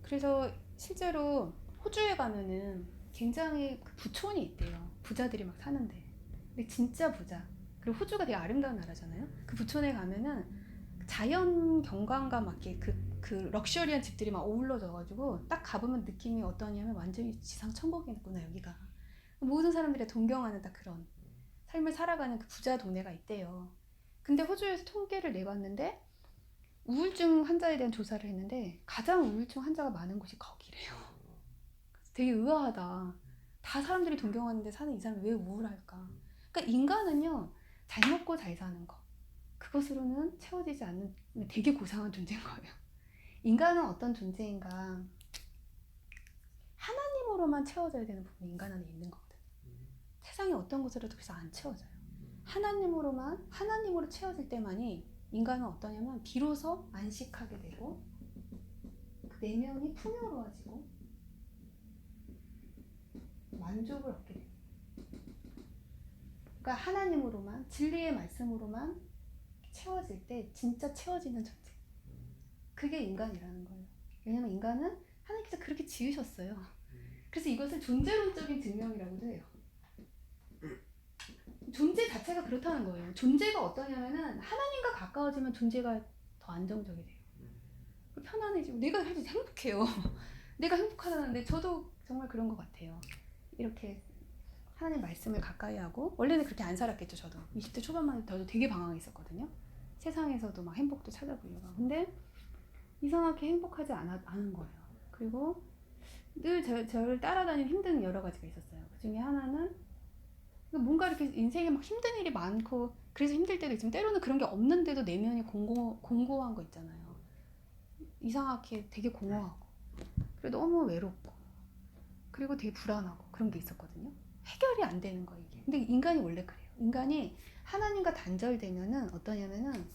그래서 실제로 호주에 가면은 굉장히 그 부촌이 있대요. 부자들이 막 사는데. 근데 진짜 부자. 그리고 호주가 되게 아름다운 나라잖아요. 그 부촌에 가면은 자연 경관과 막 이렇게 그 럭셔리한 집들이 막 어우러져가지고 딱 가보면 느낌이 어떠냐면 완전히 지상 천국이구나 여기가. 모든 사람들이 동경하는 딱 그런 삶을 살아가는 그 부자 동네가 있대요. 근데 호주에서 통계를 내봤는데 우울증 환자에 대한 조사를 했는데 가장 우울증 환자가 많은 곳이 거기래요. 되게 의아하다. 다 사람들이 동경하는데 사는 이 사람이 왜 우울할까? 그러니까 인간은요, 잘 먹고 잘 사는 거, 그것으로는 채워지지 않는 되게 고상한 존재인 거예요. 인간은 어떤 존재인가? 하나님으로만 채워져야 되는 부분이 인간 안에 있는 거거든. 세상에 어떤 것으로도 그래서 안 채워져요. 하나님으로 채워질 때만이 인간은 어떠냐면 비로소 안식하게 되고 그 내면이 풍요로워지고 만족을 얻게 됩니다. 그러니까 하나님으로만, 진리의 말씀으로만 채워질 때 진짜 채워지는 존재. 그게 인간이라는 거예요. 왜냐면 인간은 하나님께서 그렇게 지으셨어요. 그래서 이것을 존재론적인 증명이라고도 해요. 존재 자체가 그렇다는 거예요. 존재가 어떠냐면은 하나님과 가까워지면 존재가 더 안정적이 돼요. 편안해지고 내가 사실 행복해요. 내가 행복하다는데 저도 정말 그런 것 같아요. 이렇게 하나님 말씀을 가까이 하고, 원래는 그렇게 안 살았겠죠. 저도 20대 초반만 해도 저도 되게 방황했었거든요. 세상에서도 막 행복도 찾아보려고. 근데 이상하게 행복하지 않은 거예요. 그리고 늘 저를 따라다니는 힘든 여러 가지가 있었어요. 그 중에 하나는 그러니까 뭔가 이렇게 인생에 막 힘든 일이 많고 그래서 힘들 때도 있지만 때로는 그런 게 없는데도 내면이 공고한 거 있잖아요. 이상하게 되게 공허하고 그리고 너무 외롭고 그리고 되게 불안하고 그런 게 있었거든요. 해결이 안 되는 거예요 이게. 근데 인간이 원래 그래요. 인간이 하나님과 단절되면은 어떠냐면은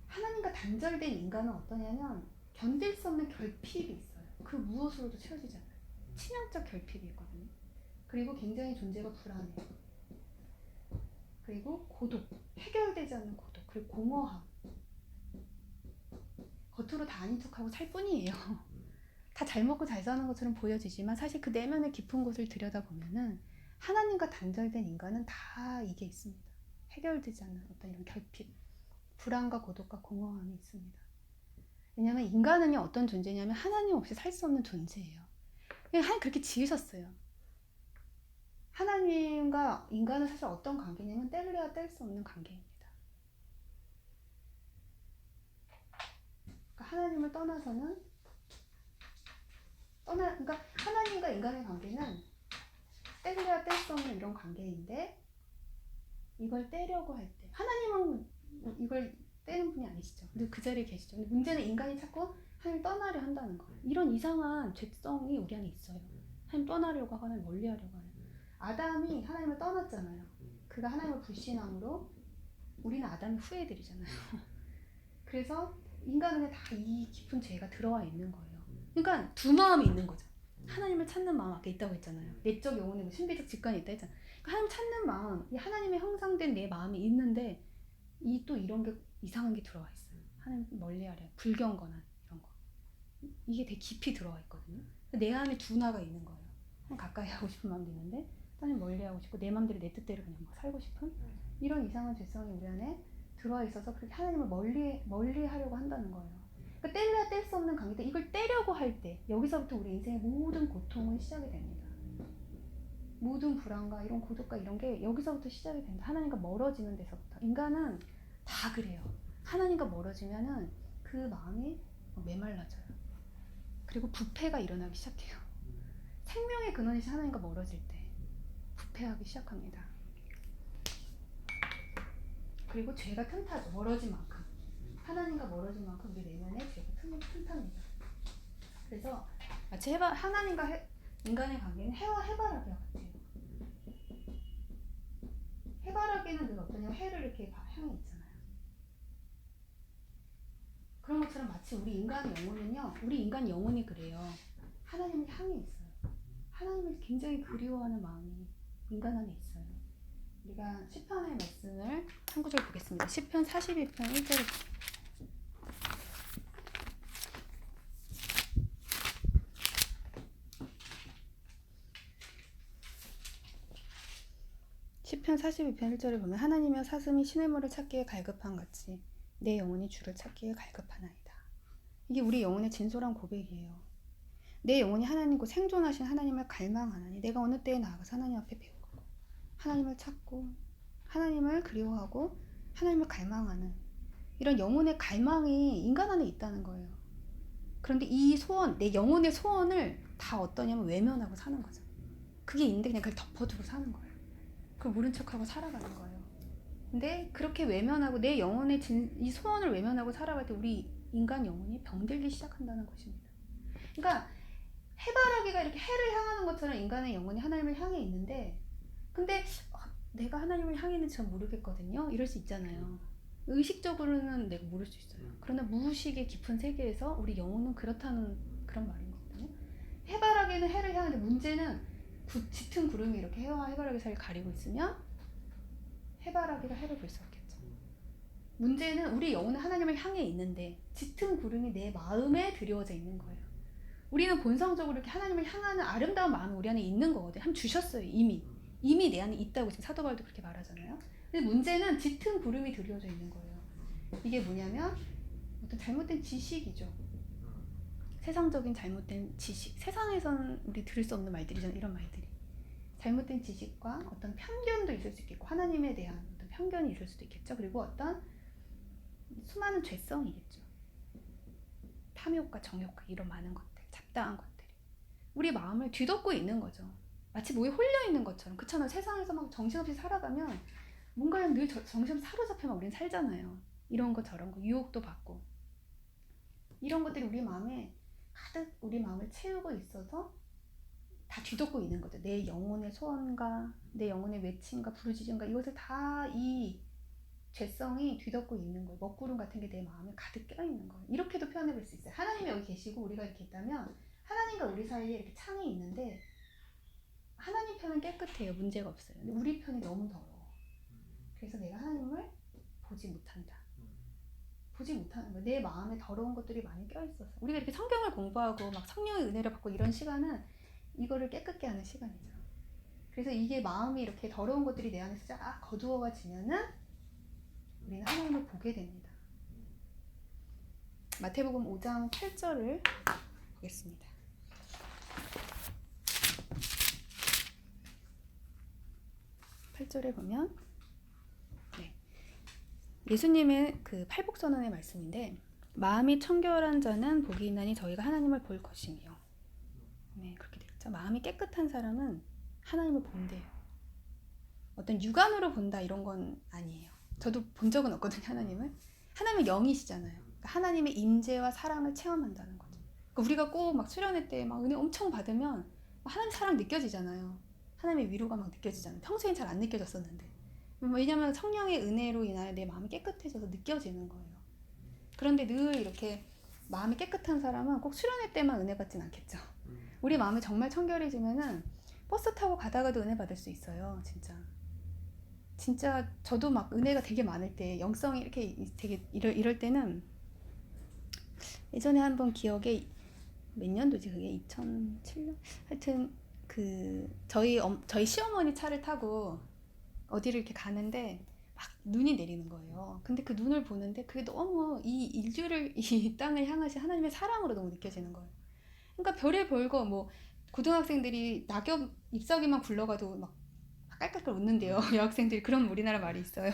하나님과 단절된 인간은 어떠냐면 견딜 수 없는 결핍이 있어요. 그 무엇으로도 채워지지 않아요. 치명적 결핍이 있거든요. 그리고 굉장히 존재가 불안해요. 그리고 고독, 해결되지 않는 고독, 그리고 공허함. 겉으로 다 아닌 척하고 살 뿐이에요. 다 잘 먹고 잘 사는 것처럼 보여지지만 사실 그 내면의 깊은 곳을 들여다보면은 하나님과 단절된 인간은 다 이게 있습니다. 해결되지 않는 어떤 이런 결핍, 불안과 고독과 공허함이 있습니다. 왜냐하면 인간은요 어떤 존재냐면 하나님 없이 살 수 없는 존재예요. 하나님 그렇게 지으셨어요. 하나님과 인간은 사실 어떤 관계냐면 뗄래야 뗄 수 없는 관계입니다. 그러니까 하나님을 떠나서는 그러니까 하나님과 인간의 관계는 뗄래야 뗄 수 없는 이런 관계인데 이걸 떼려고 할 때 하나님은 이걸 떼는 분이 아니시죠. 근데 그 자리에 계시죠. 근데 문제는 인간이 자꾸 하나님 떠나려 한다는 거예요. 이런 이상한 죄성이 우리 안에 있어요. 하나님 떠나려고 하고 하나님 멀리하려고 하는. 아담이 하나님을 떠났잖아요. 그가 하나님을 불신함으로 우리는 아담의 후예들이잖아요. 그래서 인간 안에 다 이 깊은 죄가 들어와 있는 거예요. 그러니까 두 마음이 있는 거죠. 하나님을 찾는 마음 아까 있다고 했잖아요. 내적 영혼의 신비적 직관이 있다 했잖아요. 그러니까 하나님 찾는 마음, 이 하나님의 형상된 내 마음이 있는데 이 또 이런 게 이상한 게 들어와 있어요. 하나님 멀리하려 불경건한 이런 거. 이게 되게 깊이 들어와 있거든요. 내 안에 둔화가 있는 거예요. 가까이 하고 싶은 마음도 있는데 하나님 멀리하고 싶고 내 마음대로 내 뜻대로 그냥 막 살고 싶은 이런 이상한 죄성이 우리 안에 들어와 있어서 그렇게 하나님을 멀리 하려고 한다는 거예요. 그러니까 뗄래야 뗄 수 없는 관계인데 이걸 떼려고 할 때 여기서부터 우리 인생의 모든 고통은 시작이 됩니다. 모든 불안과 이런 고독과 이런 게 여기서부터 시작이 된다. 하나님과 멀어지는 데서부터. 인간은 다 그래요. 하나님과 멀어지면은 그 마음이 메말라져요. 그리고 부패가 일어나기 시작해요. 생명의 근원이 하나님과 멀어질 때 부패하기 시작합니다. 그리고 죄가 틈타죠. 멀어진 만큼. 하나님과 멀어진 만큼 우리 내면에 죄가 틈탑니다. 그래서 마치 하나님과 인간의 관계는 해와 해바라기와 같아요. 해바라기는 늘 어떠냐면 해를 이렇게 향해 있잖아요. 그런 것처럼 마치 우리 인간 영혼은요. 우리 인간 영혼이 그래요. 하나님을 향해 있어요. 하나님을 굉장히 그리워하는 마음이 인간 안에 있어요. 우리가 시편의 말씀을 한 구절 보겠습니다. 시편 42편 1절을 시편 42편 1절을 보면 하나님의 사슴이 시냇물을 찾기에 갈급한 같이 내 영혼이 주를 찾기에 갈급하나이다. 이게 우리 영혼의 진솔한 고백이에요. 내 영혼이 하나님과 생존하신 하나님을 갈망하나니 내가 어느 때에 나아가서 하나님 앞에 배우고 하나님을 찾고 하나님을 그리워하고 하나님을 갈망하는 이런 영혼의 갈망이 인간 안에 있다는 거예요. 그런데 이 소원, 내 영혼의 소원을 다 어떠냐면 외면하고 사는 거죠. 그게 있는데 그냥 그걸 덮어두고 사는 거예요. 그걸 모른 척하고 살아가는 거예요. 근데 그렇게 외면하고 내 영혼의 이 소원을 외면하고 살아갈 때 우리 인간 영혼이 병들기 시작한다는 것입니다. 그러니까 해바라기가 이렇게 해를 향하는 것처럼 인간의 영혼이 하나님을 향해 있는데 근데 내가 하나님을 향해 있는지 잘 모르겠거든요. 이럴 수 있잖아요. 의식적으로는 내가 모를 수 있어요. 그러나 무의식의 깊은 세계에서 우리 영혼은 그렇다는 그런 말이거든요. 해바라기는 해를 향하는데 문제는 짙은 구름이 이렇게 해와 해바라기 사이를 가리고 있으면 해바라기가 해를 볼 수 없겠죠. 문제는 우리 영혼은 하나님을 향해 있는데 짙은 구름이 내 마음에 드리워져 있는 거예요. 우리는 본성적으로 이렇게 하나님을 향하는 아름다운 마음이 우리 안에 있는 거거든요. 하나님 주셨어요. 이미 내 안에 있다고 지금 사도 바울도 그렇게 말하잖아요. 근데 문제는 짙은 구름이 드리워져 있는 거예요. 이게 뭐냐면 어떤 잘못된 지식이죠. 세상적인 잘못된 지식. 세상에서는 우리 들을 수 없는 말들이잖아요. 이런 말들이. 잘못된 지식과 어떤 편견도 있을 수 있겠고 하나님에 대한 어떤 편견이 있을 수도 있겠죠. 그리고 어떤 수많은 죄성이겠죠. 탐욕과 정욕과 이런 많은 것들, 잡다한 것들이 우리 마음을 뒤덮고 있는 거죠. 마치 뭐에 홀려 있는 것처럼. 그렇잖아요. 세상에서 막 정신없이 살아가면 뭔가에 늘 정신없이 사로잡혀만 우린 살잖아요. 이런 거 저런 거 유혹도 받고 이런 것들이 우리 마음에 가득 우리 마음을 채우고 있어서 다 뒤덮고 있는 거죠. 내 영혼의 소원과 내 영혼의 외침과 부르짖음과 이것을 다 이 죄성이 뒤덮고 있는 거예요. 먹구름 같은 게 내 마음에 가득 껴있는 거예요. 이렇게도 표현해 볼 수 있어요. 하나님이 여기 계시고 우리가 이렇게 있다면 하나님과 우리 사이에 이렇게 창이 있는데 하나님 편은 깨끗해요. 문제가 없어요. 근데 우리 편이 너무 더러워. 그래서 내가 하나님을 보지 못한다. 보지 못하는 거예요. 내 마음에 더러운 것들이 많이 껴있어서. 우리가 이렇게 성경을 공부하고 막 성령의 은혜를 받고 이런 시간은 이거를 깨끗게 하는 시간이죠. 그래서 이게 마음이 이렇게 더러운 것들이 내 안에서 쫙 거두어지면은 우리는 하나님을 보게 됩니다. 마태복음 5장 8절을 보겠습니다. (8절에) 보면 예수님의 그 팔복선언의 말씀인데 마음이 청결한 자는 복이 있나니 저희가 하나님을 볼 것이며 네, 그렇게 되겠죠. 마음이 깨끗한 사람은 하나님을 본대요. 어떤 육안으로 본다 이런 건 아니에요. 저도 본 적은 없거든요. 하나님은 영이시잖아요. 그러니까 하나님의 임재와 사랑을 체험한다는 거죠. 그러니까 우리가 꼭 막 수련회 때 막 은혜 엄청 받으면 하나님 사랑 느껴지잖아요. 하나님의 위로가 막 느껴지잖아요. 평소엔 잘 안 느껴졌었는데 왜냐면 성령의 은혜로 인하여 내 마음이 깨끗해져서 느껴지는 거예요. 그런데 늘 이렇게 마음이 깨끗한 사람은 꼭 수련회 때만 은혜 받진 않겠죠. 우리 마음이 정말 청결해지면은 버스 타고 가다가도 은혜 받을 수 있어요. 진짜 저도 막 은혜가 되게 많을 때 영성이 이렇게 되게 이럴 때는 예전에 한번 기억에 몇 년도지 그게 2007년 하여튼 그 저희 시어머니 차를 타고 어디를 이렇게 가는데 막 눈이 내리는 거예요. 근데 그 눈을 보는데 그게 너무 이 인류를 이 땅을 향하신 하나님의 사랑으로 너무 느껴지는 거예요. 그러니까 별의 별거 뭐 고등학생들이 낙엽 잎사귀만 굴러가도 막 깔깔깔 웃는데요. 여학생들이 그런 우리나라 말이 있어요.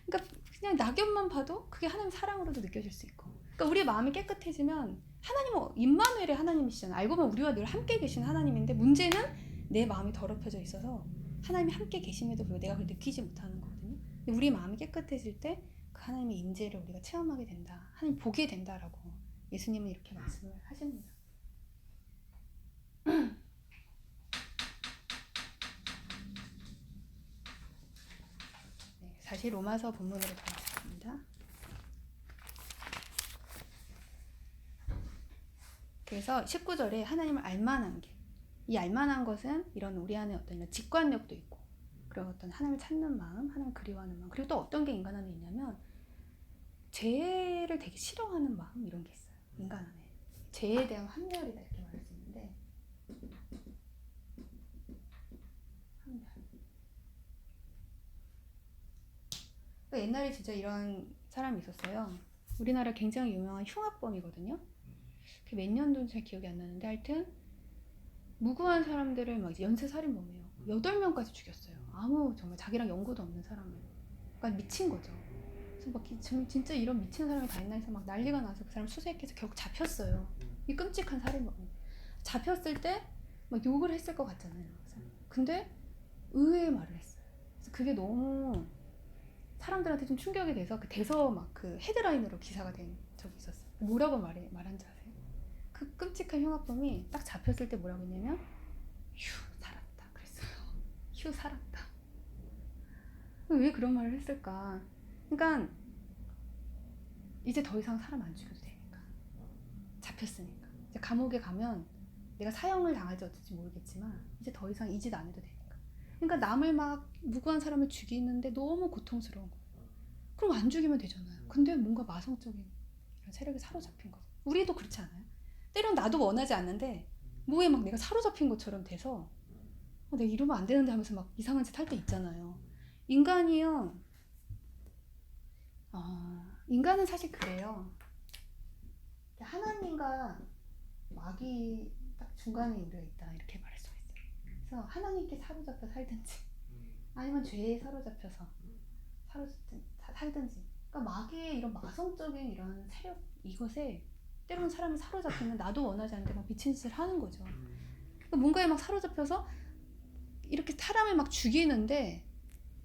그러니까 그냥 낙엽만 봐도 그게 하나님 사랑으로도 느껴질 수 있고. 그러니까 우리 마음이 깨끗해지면 하나님은 임마누엘의 하나님이시잖아요. 알고 보면 우리와 늘 함께 계신 하나님인데 문제는 내 마음이 더럽혀져 있어서 하나님이 함께 계심에도 불구하고 내가 그걸 느끼지 못하는 거거든요. 근데 우리 마음이 깨끗해질 때 그 하나님의 임재를 우리가 체험하게 된다. 하나님 보게 된다라고 예수님은 이렇게 말씀을 하십니다. 네, 다시 로마서 본문으로 돌아가겠습니다. 그래서 19절에 하나님을 알만한 게, 이 알만한 것은 이런 우리 안에 어떤 이런 직관력도 있고 그리고 어떤 하나님을 찾는 마음, 하나님을 그리워하는 마음, 그리고 또 어떤 게 인간 안에 있냐면 죄를 되게 싫어하는 마음 이런 게 있어요. 인간 안에 죄에 대한 환멸이다 이렇게 말할 수 있는데 환멸. 그러니까 옛날에 진짜 이런 사람이 있었어요. 우리나라 굉장히 유명한 흉악범이거든요. 몇 년도인지 잘 기억이 안 나는데 하여튼 무고한 사람들을 막 연쇄살인범이에요. 8명까지 죽였어요. 아무 정말 자기랑 연고도 없는 사람을. 그러니까 미친 거죠. 그래서 막 진짜 이런 미친 사람이 다 있나 해서 막 난리가 나서 그 사람 수색해서 결국 잡혔어요. 이 끔찍한 살인범. 잡혔을 때 막 욕을 했을 것 같잖아요. 근데 의외의 말을 했어요. 그래서 그게 너무 사람들한테 좀 충격이 돼서 그 돼서 막 그 헤드라인으로 기사가 된 적이 있었어요. 뭐라고 말한지 아세요? 그 끔찍한 흉악범이 딱 잡혔을 때 뭐라고 했냐면 휴 살았다 그랬어요. 휴 살았다. 왜 그런 말을 했을까? 그러니까 이제 더 이상 사람 안 죽여도 되니까. 잡혔으니까. 이제 감옥에 가면 내가 사형을 당할지 어쩔지 모르겠지만 이제 더 이상 이 짓 안 해도 되니까. 그러니까 남을 막 무고한 사람을 죽이는데 너무 고통스러운 거예요. 그럼 안 죽이면 되잖아요. 근데 뭔가 마성적인 이런 세력에 사로잡힌 거죠. 우리도 그렇지 않아요? 때론 나도 원하지 않는데 뭐에 막 내가 사로잡힌 것처럼 돼서 내가 이러면 안 되는데 하면서 막 이상한 짓 할 때 있잖아요. 인간이요. 인간은 사실 그래요. 하나님과 마귀 딱 중간에 우리가 있다 이렇게 말할 수가 있어요. 그래서 하나님께 사로잡혀 살든지 아니면 죄에 사로잡혀서 살든지. 그러니까 마귀의 이런 마성적인 이런 세력 이것에 때로는 사람이 사로잡히면 나도 원하지 않는데 막 미친 짓을 하는 거죠. 그러니까 뭔가에 막 사로잡혀서 이렇게 사람을 막 죽이는데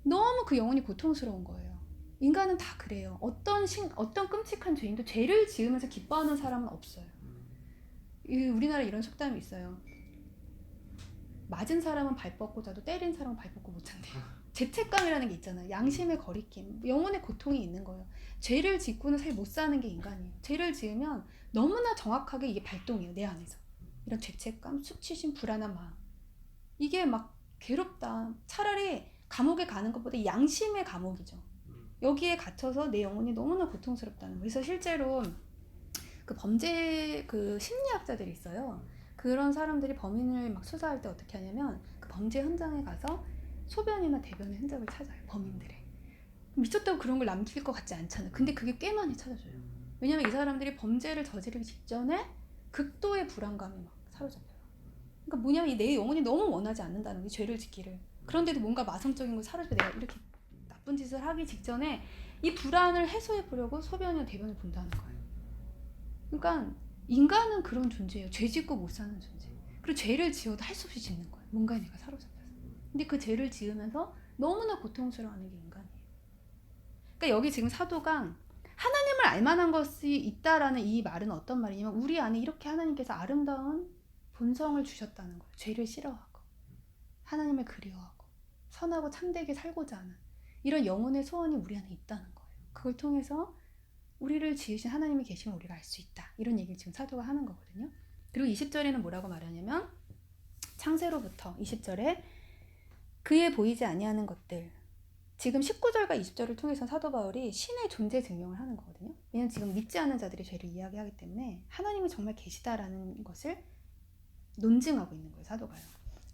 너무 그 영혼이 고통스러운 거예요. 인간은 다 그래요. 어떤 끔찍한 죄인도 죄를 지으면서 기뻐하는 사람은 없어요. 우리나라에 이런 속담이 있어요. 맞은 사람은 발 뻗고 자도 때린 사람은 발 뻗고 못 잔대요. 죄책감이라는 게 있잖아요. 양심의 거리낌, 영혼의 고통이 있는 거예요. 죄를 짓고는 사실 못 사는 게 인간이에요. 죄를 지으면 너무나 정확하게 이게 발동해요. 내 안에서. 이런 죄책감, 수치심, 불안한 마음. 이게 막 괴롭다. 차라리 감옥에 가는 것보다 양심의 감옥이죠. 여기에 갇혀서 내 영혼이 너무나 고통스럽다는 거예요. 그래서 실제로 그 범죄 그 심리학자들이 있어요. 그런 사람들이 범인을 막 수사할 때 어떻게 하냐면 그 범죄 현장에 가서 소변이나 대변의 흔적을 찾아요. 범인들의. 미쳤다고 그런 걸 남길 것 같지 않잖아요. 근데 그게 꽤 많이 찾아줘요. 왜냐면 이 사람들이 범죄를 저지르기 직전에 극도의 불안감에 막 사로잡혀요. 그러니까 뭐냐면 내 영혼이 너무 원하지 않는다는 거예요. 죄를 짓기를. 그런데도 뭔가 마성적인 걸 사로잡혀 내가 이렇게 나쁜 짓을 하기 직전에 이 불안을 해소해 보려고 소변이나 대변을 본다는 거예요. 그러니까 인간은 그런 존재예요. 죄 짓고 못 사는 존재. 그리고 죄를 지어도 할 수 없이 짓는 거예요. 뭔가에 내가 사로잡혀서. 근데 그 죄를 지으면서 너무나 고통스러워하는 게 인간이에요. 그러니까 여기 지금 사도가 하나님을 알만한 것이 있다라는 이 말은 어떤 말이냐면 우리 안에 이렇게 하나님께서 아름다운 본성을 주셨다는 거예요. 죄를 싫어하고 하나님을 그리워하고 선하고 참되게 살고자 하는 이런 영혼의 소원이 우리 안에 있다는 거예요. 그걸 통해서 우리를 지으신 하나님이 계시면 우리가 알 수 있다. 이런 얘기를 지금 사도가 하는 거거든요. 그리고 20절에는 뭐라고 말하냐면 창세로부터 20절에 그의 보이지 아니하는 것들 지금 19절과 20절을 통해서 사도 바울이 신의 존재 증명을 하는 거거든요. 왜냐하면 지금 믿지 않는 자들이 죄를 이야기하기 때문에 하나님이 정말 계시다라는 것을 논증하고 있는 거예요. 사도가요.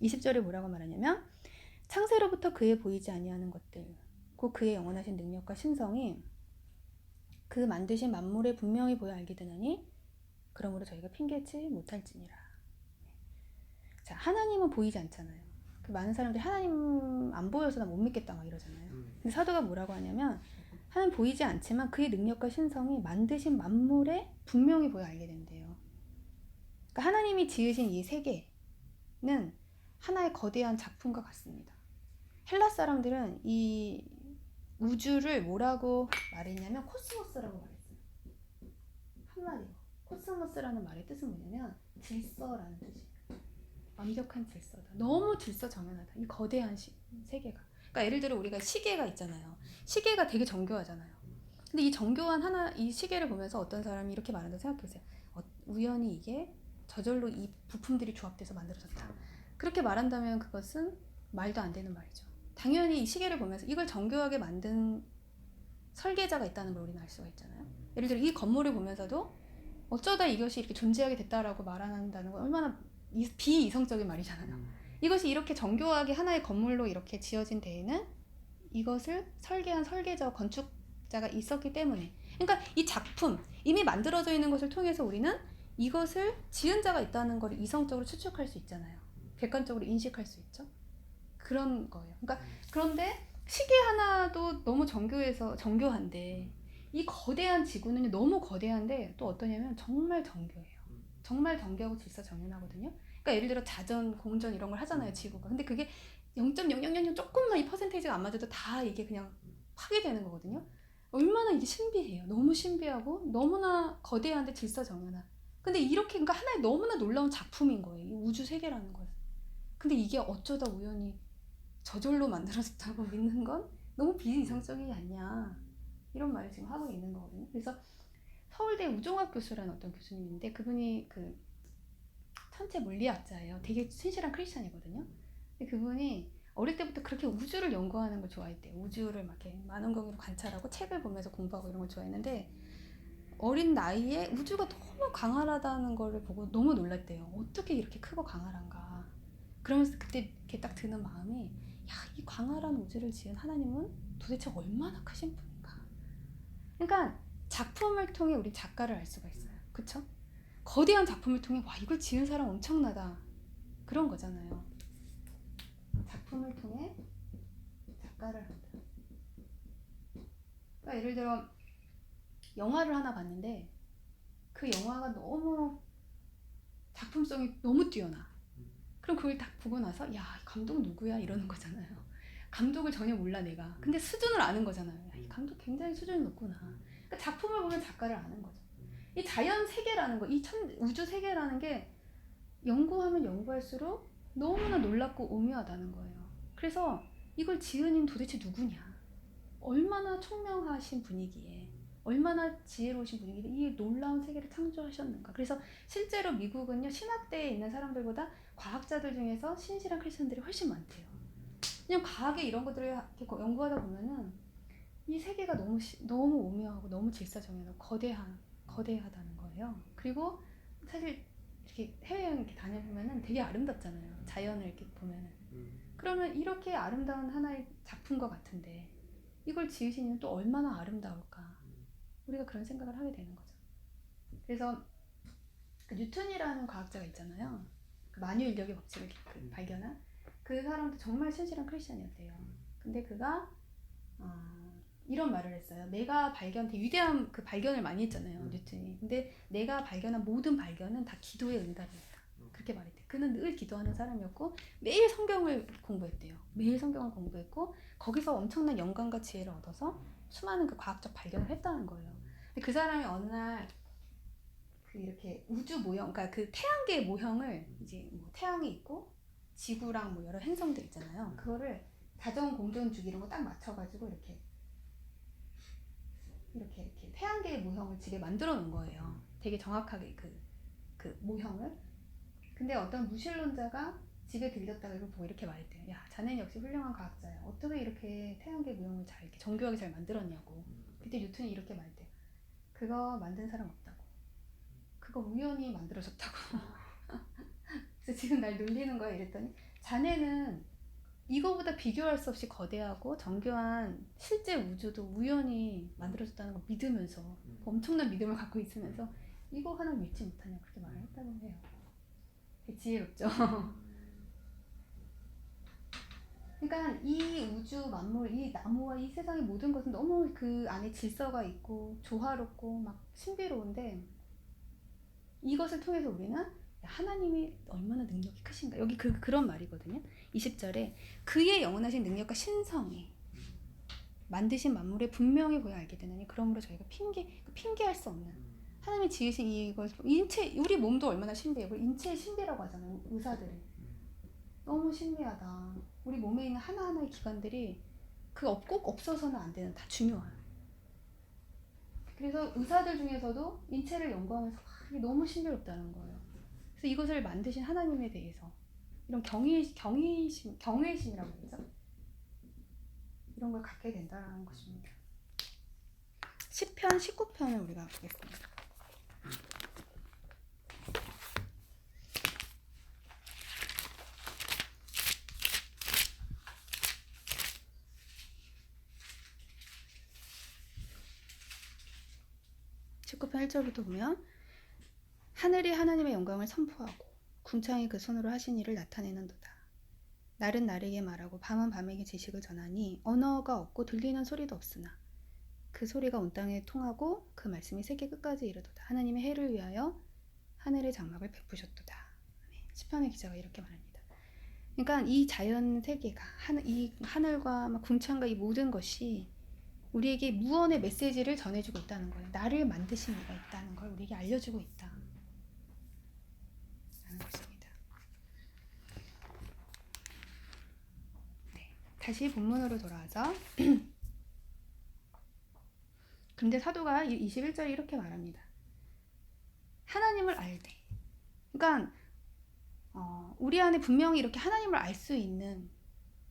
20절에 뭐라고 말하냐면 창세로부터 그의 보이지 아니하는 것들 곧 그의 영원하신 능력과 신성이 그 만드신 만물에 분명히 보여 알게 되나니 그러므로 저희가 핑계치 못할지니라. 자, 하나님은 보이지 않잖아요. 그 많은 사람들이 하나님 안 보여서 나 못 믿겠다 막 이러잖아요. 근데 사도가 뭐라고 하냐면 하나님 보이지 않지만 그의 능력과 신성이 만드신 만물에 분명히 보여 알게 된대요. 그러니까 하나님이 지으신 이 세계는 하나의 거대한 작품과 같습니다. 헬라 사람들은 이 우주를 뭐라고 말했냐면 코스모스라고 말했어요. 한마디로 코스모스라는 말의 뜻은 뭐냐면 질서라는 뜻이에요. 완벽한 질서다. 너무 질서정연하다. 이 거대한 세계가. 그러니까 예를 들어 우리가 시계가 있잖아요. 시계가 되게 정교하잖아요. 근데 이 정교한 이 시계를 보면서 어떤 사람이 이렇게 말한다고 생각해보세요. 우연히 이게 저절로 이 부품들이 조합돼서 만들어졌다. 그렇게 말한다면 그것은 말도 안 되는 말이죠. 당연히 이 시계를 보면서 이걸 정교하게 만든 설계자가 있다는 걸 우리는 알 수가 있잖아요. 예를 들어 이 건물을 보면서도 어쩌다 이것이 이렇게 존재하게 됐다라고 말한다는 건 얼마나 비이성적인 말이잖아요. 이것이 이렇게 정교하게 하나의 건물로 이렇게 지어진 데에는 이것을 설계한 설계자와 건축자가 있었기 때문에 그러니까 이 작품 이미 만들어져 있는 것을 통해서 우리는 이것을 지은 자가 있다는 걸 이성적으로 추측할 수 있잖아요. 객관적으로 인식할 수 있죠. 그런 거예요. 그러니까 그런데 시계 하나도 너무 정교한데 이 거대한 지구는 너무 거대한데 또 어떠냐면 정말 정교해요. 정말 정교하고 질서정연하거든요. 그러니까 예를 들어 자전, 공전 이런 걸 하잖아요, 지구가. 근데 그게 0.0000 조금만 이 퍼센테이지가 안 맞아도 다 이게 그냥 파괴되는 거거든요. 얼마나 이게 신비해요. 너무 신비하고 너무나 거대한데 질서정연한. 근데 이렇게 그러니까 하나의 너무나 놀라운 작품인 거예요. 이 우주 세계라는 것. 근데 이게 어쩌다 우연히 저절로 만들어졌다고 믿는 건 너무 비이성적이지 않냐. 이런 말을 지금 하고 있는 거거든요. 그래서 서울대 우종학 교수라는 어떤 교수님인데 그분이 그 천체 물리학자예요. 되게 신실한 크리스찬이거든요. 근데 그분이 어릴 때부터 그렇게 우주를 연구하는 걸 좋아했대요. 우주를 막 이렇게 만원경으로 관찰하고 책을 보면서 공부하고 이런 걸 좋아했는데 어린 나이에 우주가 너무 광활하다는 걸 보고 너무 놀랐대요. 어떻게 이렇게 크고 광활한가. 그러면서 그때 이렇게 딱 드는 마음이 야, 이 광활한 우주를 지은 하나님은 도대체 얼마나 크신 분인가. 그러니까 작품을 통해 우리 작가를 알 수가 있어요. 그쵸? 거대한 작품을 통해 와 이걸 지은 사람 엄청나다. 그런 거잖아요. 작품을 통해 작가를 한다. 그러니까 예를 들어 영화를 하나 봤는데 그 영화가 너무 작품성이 너무 뛰어나. 그럼 그걸 딱 보고 나서 야, 감독 누구야? 이러는 거잖아요. 감독을 전혀 몰라 내가. 근데 수준을 아는 거잖아요. 야, 이 감독 굉장히 수준이 높구나. 그러니까 작품을 보면 작가를 아는 거죠. 이 자연 세계라는 거, 이 우주 세계라는 게 연구하면 연구할수록 너무나 놀랍고 오묘하다는 거예요. 그래서 이걸 지은 이는 도대체 누구냐? 얼마나 총명하신 분이기에, 얼마나 지혜로우신 분이기에 이 놀라운 세계를 창조하셨는가. 그래서 실제로 미국은요, 신학대에 있는 사람들보다 과학자들 중에서 신실한 크리스천들이 훨씬 많대요. 그냥 과학의 이런 것들을 이렇게 연구하다 보면은 이 세계가 너무 오묘하고 너무 질서정연하고 거대하다는 거예요. 그리고 사실 이렇게 해외여행 이렇게 다녀보면은 되게 아름답잖아요. 자연을 이렇게 보면은. 그러면 이렇게 아름다운 하나의 작품과 같은데 이걸 지으신 이는 또 얼마나 아름다울까. 우리가 그런 생각을 하게 되는 거죠. 그래서 그 뉴턴이라는 과학자가 있잖아요. 그 만유인력의 법칙을 발견한 그 사람도 정말 신실한 크리스천이었대요. 근데 그가 이런 말을 했어요. 내가 되게 위대한 그 발견을 많이 했잖아요, 뉴턴이. 근데 내가 발견한 모든 발견은 다 기도의 응답이었다. 그렇게 말했대요. 그는 늘 기도하는 사람이었고 매일 성경을 공부했대요. 매일 성경을 공부했고 거기서 엄청난 영감과 지혜를 얻어서 수많은 그 과학적 발견을 했다는 거예요. 근데 그 사람이 어느 날 그 이렇게 우주 모형, 그러니까 그 태양계의 모형을 이제 뭐 태양이 있고 지구랑 뭐 여러 행성들 있잖아요. 그거를 자전 공전 주기 이런 거 딱 맞춰가지고 이렇게 태양계의 모형을 집에 만들어 놓은 거예요. 되게 정확하게 그 모형을. 근데 어떤 무신론자가 집에 들렸다가 이걸 보고 이렇게 말했대요. 야, 자네는 역시 훌륭한 과학자야. 어떻게 이렇게 태양계 모형을 잘 이렇게 정교하게 잘 만들었냐고. 그때 뉴턴이 이렇게 말했대요. 그거 만든 사람 없다고. 그거 우연히 만들어졌다고. 그래서 지금 날 놀리는 거야 이랬더니 자네는 이거보다 비교할 수 없이 거대하고 정교한 실제 우주도 우연히 만들어졌다는 걸 믿으면서 엄청난 믿음을 갖고 있으면서 이거 하나 믿지 못하냐 그렇게 말을 했다고 해요. 되게 지혜롭죠. 그러니까 이 우주 만물, 이 나무와 이 세상의 모든 것은 너무 그 안에 질서가 있고 조화롭고 막 신비로운데 이것을 통해서 우리는 하나님이 얼마나 능력이 크신가. 여기 그런 말이거든요. 20절에 그의 영원하신 능력과 신성이 만드신 만물에 분명히 보여 알게 되나니 그러므로 저희가 핑계할 수 없는 하나님이 지으신 이걸 인체, 우리 몸도 얼마나 신비해요. 인체의 신비라고 하잖아요. 의사들이 너무 신비하다. 우리 몸에 있는 하나하나의 기관들이 꼭 없어서는 안 되는 다 중요한. 그래서 의사들 중에서도 인체를 연구하면서 이게 너무 신비롭다는 거예요. 그래서 이것을 만드신 하나님에 대해서 이런 경외심이라고 그러죠. 이런 걸 갖게 된다는 것입니다. 시편 19편을 우리가 보겠습니다. 편 1절부터 보면 하늘이 하나님의 영광을 선포하고 궁창이 그 손으로 하신 일을 나타내는도다. 날은 날에게 말하고 밤은 밤에게 지식을 전하니 언어가 없고 들리는 소리도 없으나 그 소리가 온 땅에 통하고 그 말씀이 세계 끝까지 이르도다. 하나님의 해를 위하여 하늘의 장막을 베푸셨도다. 시편의 기자가 이렇게 말합니다. 그러니까 이 자연 세계가 이 하늘과 궁창과 이 모든 것이 우리에게 무언의 메시지를 전해주고 있다는 거예요. 나를 만드신 이가 있다는 걸 우리에게 알려주고 있다. 라는 것입니다. 네, 다시 본문으로 돌아와서 근데 사도가 21절에 이렇게 말합니다. 하나님을 알되. 그러니까 우리 안에 분명히 이렇게 하나님을 알 수 있는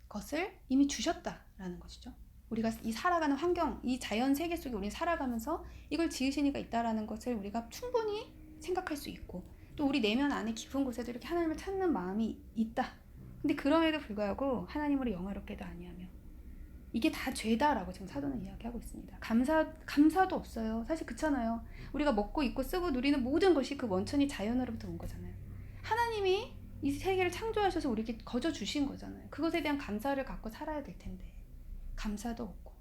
것을 이미 주셨다라는 것이죠. 우리가 이 살아가는 환경, 이 자연 세계 속에 우리는 살아가면서 이걸 지으신 이가 있다라는 것을 우리가 충분히 생각할 수 있고 또 우리 내면 안에 깊은 곳에도 이렇게 하나님을 찾는 마음이 있다. 근데 그럼에도 불구하고 하나님으로 영화롭게도 아니하며 이게 다 죄다라고 지금 사도는 이야기하고 있습니다. 감사도 없어요. 사실 그렇잖아요. 우리가 먹고 입고 쓰고 누리는 모든 것이 그 원천이 자연으로부터 온 거잖아요. 하나님이 이 세계를 창조하셔서 우리에게 거저 주신 거잖아요. 그것에 대한 감사를 갖고 살아야 될 텐데 감사도 없고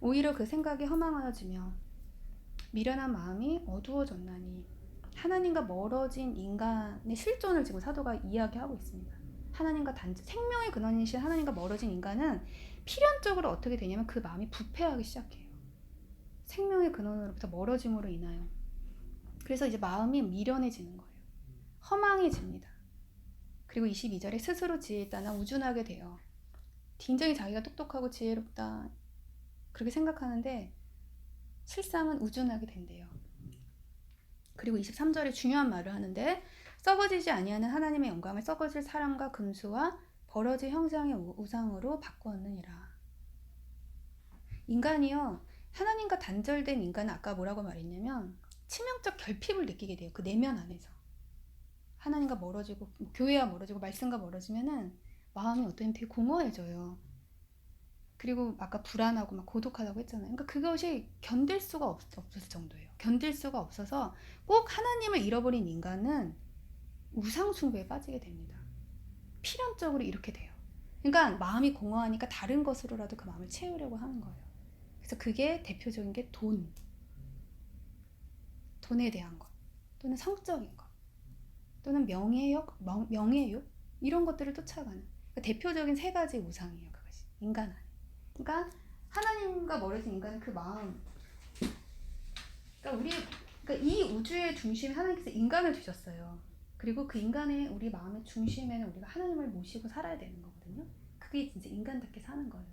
오히려 그 생각이 허망하여지며 미련한 마음이 어두워졌나니 하나님과 멀어진 인간의 실존을 지금 사도가 이야기하고 있습니다. 하나님과 생명의 근원이신 하나님과 멀어진 인간은 필연적으로 어떻게 되냐면 그 마음이 부패하기 시작해요. 생명의 근원으로부터 멀어짐으로 인하여. 그래서 이제 마음이 미련해지는 거예요. 허망해집니다. 그리고 22절에 스스로 지혜에 따라 우준하게 돼요. 굉장히 자기가 똑똑하고 지혜롭다 그렇게 생각하는데 실상은 우준하게 된대요. 그리고 23절에 중요한 말을 하는데 썩어지지 아니하는 하나님의 영광을 썩어질 사람과 금수와 벌어질 형상의 우상으로 바꾸었느니라. 인간이요, 하나님과 단절된 인간은 아까 뭐라고 말했냐면 치명적 결핍을 느끼게 돼요. 그 내면 안에서. 하나님과 멀어지고 교회와 멀어지고 말씀과 멀어지면은 마음이 어떠면 되게 공허해져요. 그리고 아까 불안하고 막 고독하다고 했잖아요. 그러니까 그것이 견딜 수가 없을 정도예요. 견딜 수가 없어서 꼭 하나님을 잃어버린 인간은 우상 숭배에 빠지게 됩니다. 필연적으로 이렇게 돼요. 그러니까 마음이 공허하니까 다른 것으로라도 그 마음을 채우려고 하는 거예요. 그래서 그게 대표적인 게 돈에 대한 것, 또는 성적인 것, 또는 명예욕 이런 것들을 쫓아가는 그러니까 대표적인 세 가지 우상이에요. 그것이 인간 안에. 그러니까 하나님과 멀어진 인간은 그 마음. 그러니까 이 우주의 중심에 하나님께서 인간을 두셨어요. 그리고 그 인간의 우리 마음의 중심에는 우리가 하나님을 모시고 살아야 되는 거거든요. 그게 진짜 인간답게 사는 거예요.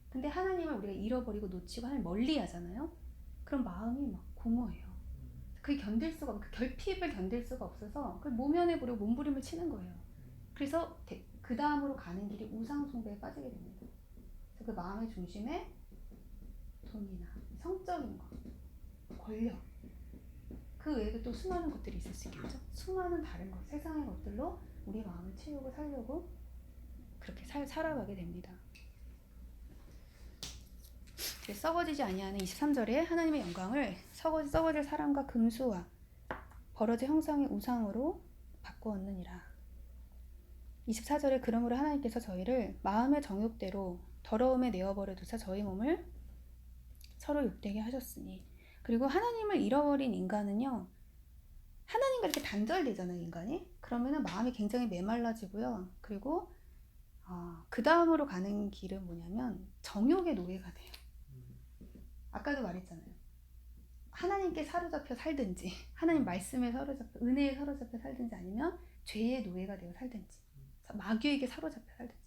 근데 하나님을 우리가 잃어버리고 놓치고 하나님 멀리 하잖아요. 그럼 마음이 막 공허해요. 그게 견딜 수가 없고 그 결핍을 견딜 수가 없어서 그걸 모면해 보려고 몸부림을 치는 거예요. 그래서 그 다음으로 가는 길이 우상 숭배에 빠지게 됩니다. 그래서 그 마음의 중심에 돈이나 성적인 것, 권력, 그 외에도 또 수많은 것들이 있을 수 있겠죠. 수많은 다른 것, 세상의 것들로 우리 마음을 채우고 살려고 그렇게 살아가게 됩니다. 썩어지지 아니하는 23절에 하나님의 영광을 썩어질 사람과 금수와 벌어질 형상의 우상으로 바꾸었느니라. 24절에 그러므로 하나님께서 저희를 마음의 정욕대로 더러움에 내어버려 두사 저희 몸을 서로 욕되게 하셨으니. 그리고 하나님을 잃어버린 인간은요, 하나님과 이렇게 단절되잖아요. 인간이. 그러면은 마음이 굉장히 메말라지고요. 그리고 그 다음으로 가는 길은 뭐냐면 정욕의 노예가 돼요. 아까도 말했잖아요. 하나님께 사로잡혀 살든지 하나님 말씀에 사로잡혀 은혜에 사로잡혀 살든지 아니면 죄의 노예가 되어 살든지 마귀에게 사로잡혀 살든지.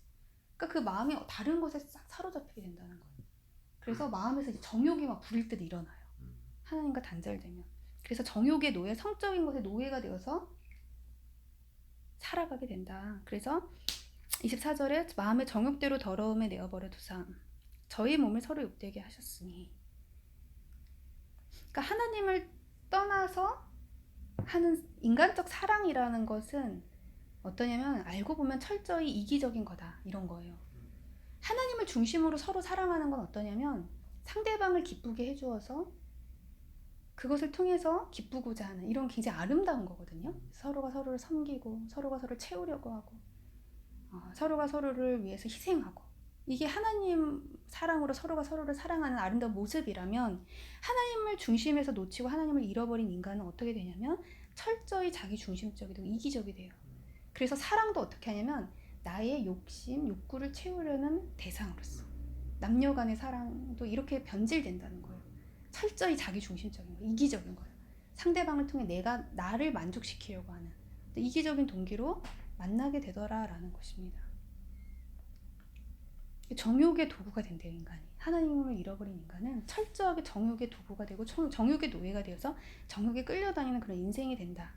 그러니까 그 마음이 다른 것에 싹 사로잡히게 된다는 거예요. 그래서 마음에서 이제 정욕이 막 부릴 때 일어나요. 하나님과 단절되면. 그래서 정욕의 노예, 성적인 것에 노예가 되어서 살아가게 된다. 그래서 24절에 마음의 정욕대로 더러움에 내어버려 두사 저희 몸을 서로 욕되게 하셨으니. 그러니까 하나님을 떠나서 하는 인간적 사랑이라는 것은 어떠냐면 알고 보면 철저히 이기적인 거다 이런 거예요. 하나님을 중심으로 서로 사랑하는 건 어떠냐면 상대방을 기쁘게 해주어서 그것을 통해서 기쁘고자 하는 이런 굉장히 아름다운 거거든요. 서로가 서로를 섬기고 서로가 서로를 채우려고 하고 서로가 서로를 위해서 희생하고 이게 하나님 사랑으로 서로가 서로를 사랑하는 아름다운 모습이라면 하나님을 중심에서 놓치고 하나님을 잃어버린 인간은 어떻게 되냐면 철저히 자기 중심적이 되고 이기적이 돼요. 그래서 사랑도 어떻게 하냐면 나의 욕심, 욕구를 채우려는 대상으로서 남녀 간의 사랑도 이렇게 변질된다는 거예요. 철저히 자기 중심적인 거예요. 이기적인 거예요. 상대방을 통해 나를 만족시키려고 하는 이기적인 동기로 만나게 되더라라는 것입니다. 정욕의 도구가 된대요. 인간이. 하나님을 잃어버린 인간은 철저하게 정욕의 도구가 되고 정욕의 노예가 되어서 정욕에 끌려다니는 그런 인생이 된다.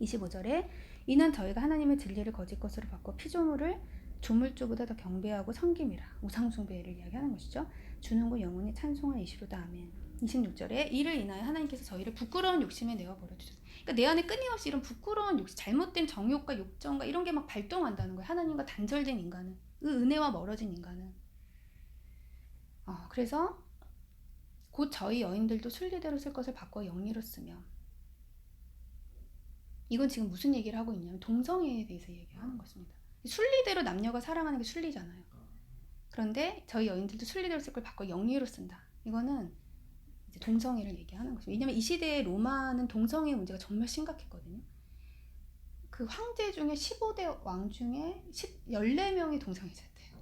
25절에 이는 저희가 하나님의 진리를 거짓 것으로 바꿔 피조물을 조물주보다 더 경배하고 섬김이라. 우상숭배를 이야기하는 것이죠. 주는고 영원히 찬송할 이시로다. 아멘. 26절에 이를 인하여 하나님께서 저희를 부끄러운 욕심에 내어버려 주셨어요. 그러니까 내 안에 끊임없이 이런 부끄러운 욕심, 잘못된 정욕과 욕정과 이런 게 막 발동한다는 거예요. 하나님과 단절된 인간은, 은혜와 멀어진 인간은. 그래서 곧 저희 여인들도 순리대로 쓸 것을 바꿔 영리로 쓰며. 이건 지금 무슨 얘기를 하고 있냐면 동성애에 대해서 얘기하는 것입니다. 순리대로 남녀가 사랑하는 게 순리잖아요. 그런데 저희 여인들도 순리대로 쓸 걸 바꿔 영리로 쓴다. 이거는 이제 동성애를 얘기하는 거죠. 왜냐면 이 시대의 로마는 동성애 문제가 정말 심각했거든요. 그 황제 중에 15대 왕 중에 14명이 동성애자였대요.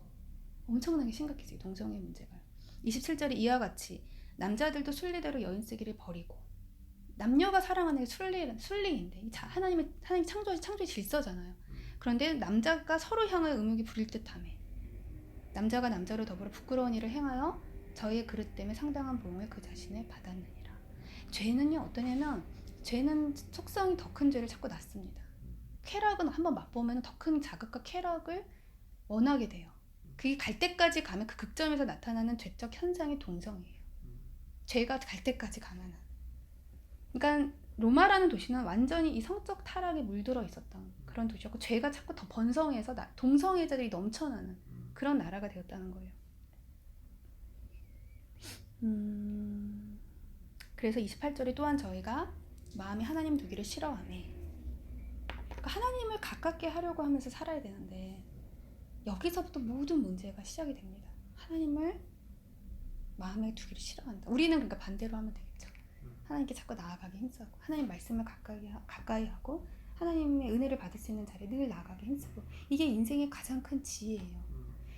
엄청나게 심각했어요. 동성애 문제가. 27절에 이와 같이 남자들도 순리대로 여인 쓰기를 버리고, 남녀가 사랑하는 게 순리인데 하나님 창조의 질서잖아요. 그런데 남자가 서로 향하여 음욕이 부릴 듯하며 남자가 남자로 더불어 부끄러운 일을 행하여 저희의 그릇 때문에 상당한 보응을 그 자신을 받았느니라. 죄는요 어떠냐면, 죄는 속성이 더 큰 죄를 자꾸 낳습니다. 쾌락은 한번 맛보면 더 큰 자극과 쾌락을 원하게 돼요. 그게 갈 때까지 가면 그 극점에서 나타나는 죄적 현상이 동성이에요. 죄가 갈 때까지 가면은. 그러니까 로마라는 도시는 완전히 이 성적 타락에 물들어 있었던 그런 도시였고, 죄가 자꾸 더 번성해서 동성애자들이 넘쳐나는 그런 나라가 되었다는 거예요. 그래서 28절에 또한 저희가 마음에 하나님 두기를 싫어하며, 그러니까 하나님을 가깝게 하려고 하면서 살아야 되는데 여기서부터 모든 문제가 시작이 됩니다. 하나님을 마음에 두기를 싫어한다. 우리는 그러니까 반대로 하면 되겠죠. 하나님께 자꾸 나아가기 힘쓰고, 하나님 말씀을 가까이 하고, 하나님의 은혜를 받을 수 있는 자리에 늘 나아가기 힘쓰고, 이게 인생의 가장 큰 지혜예요.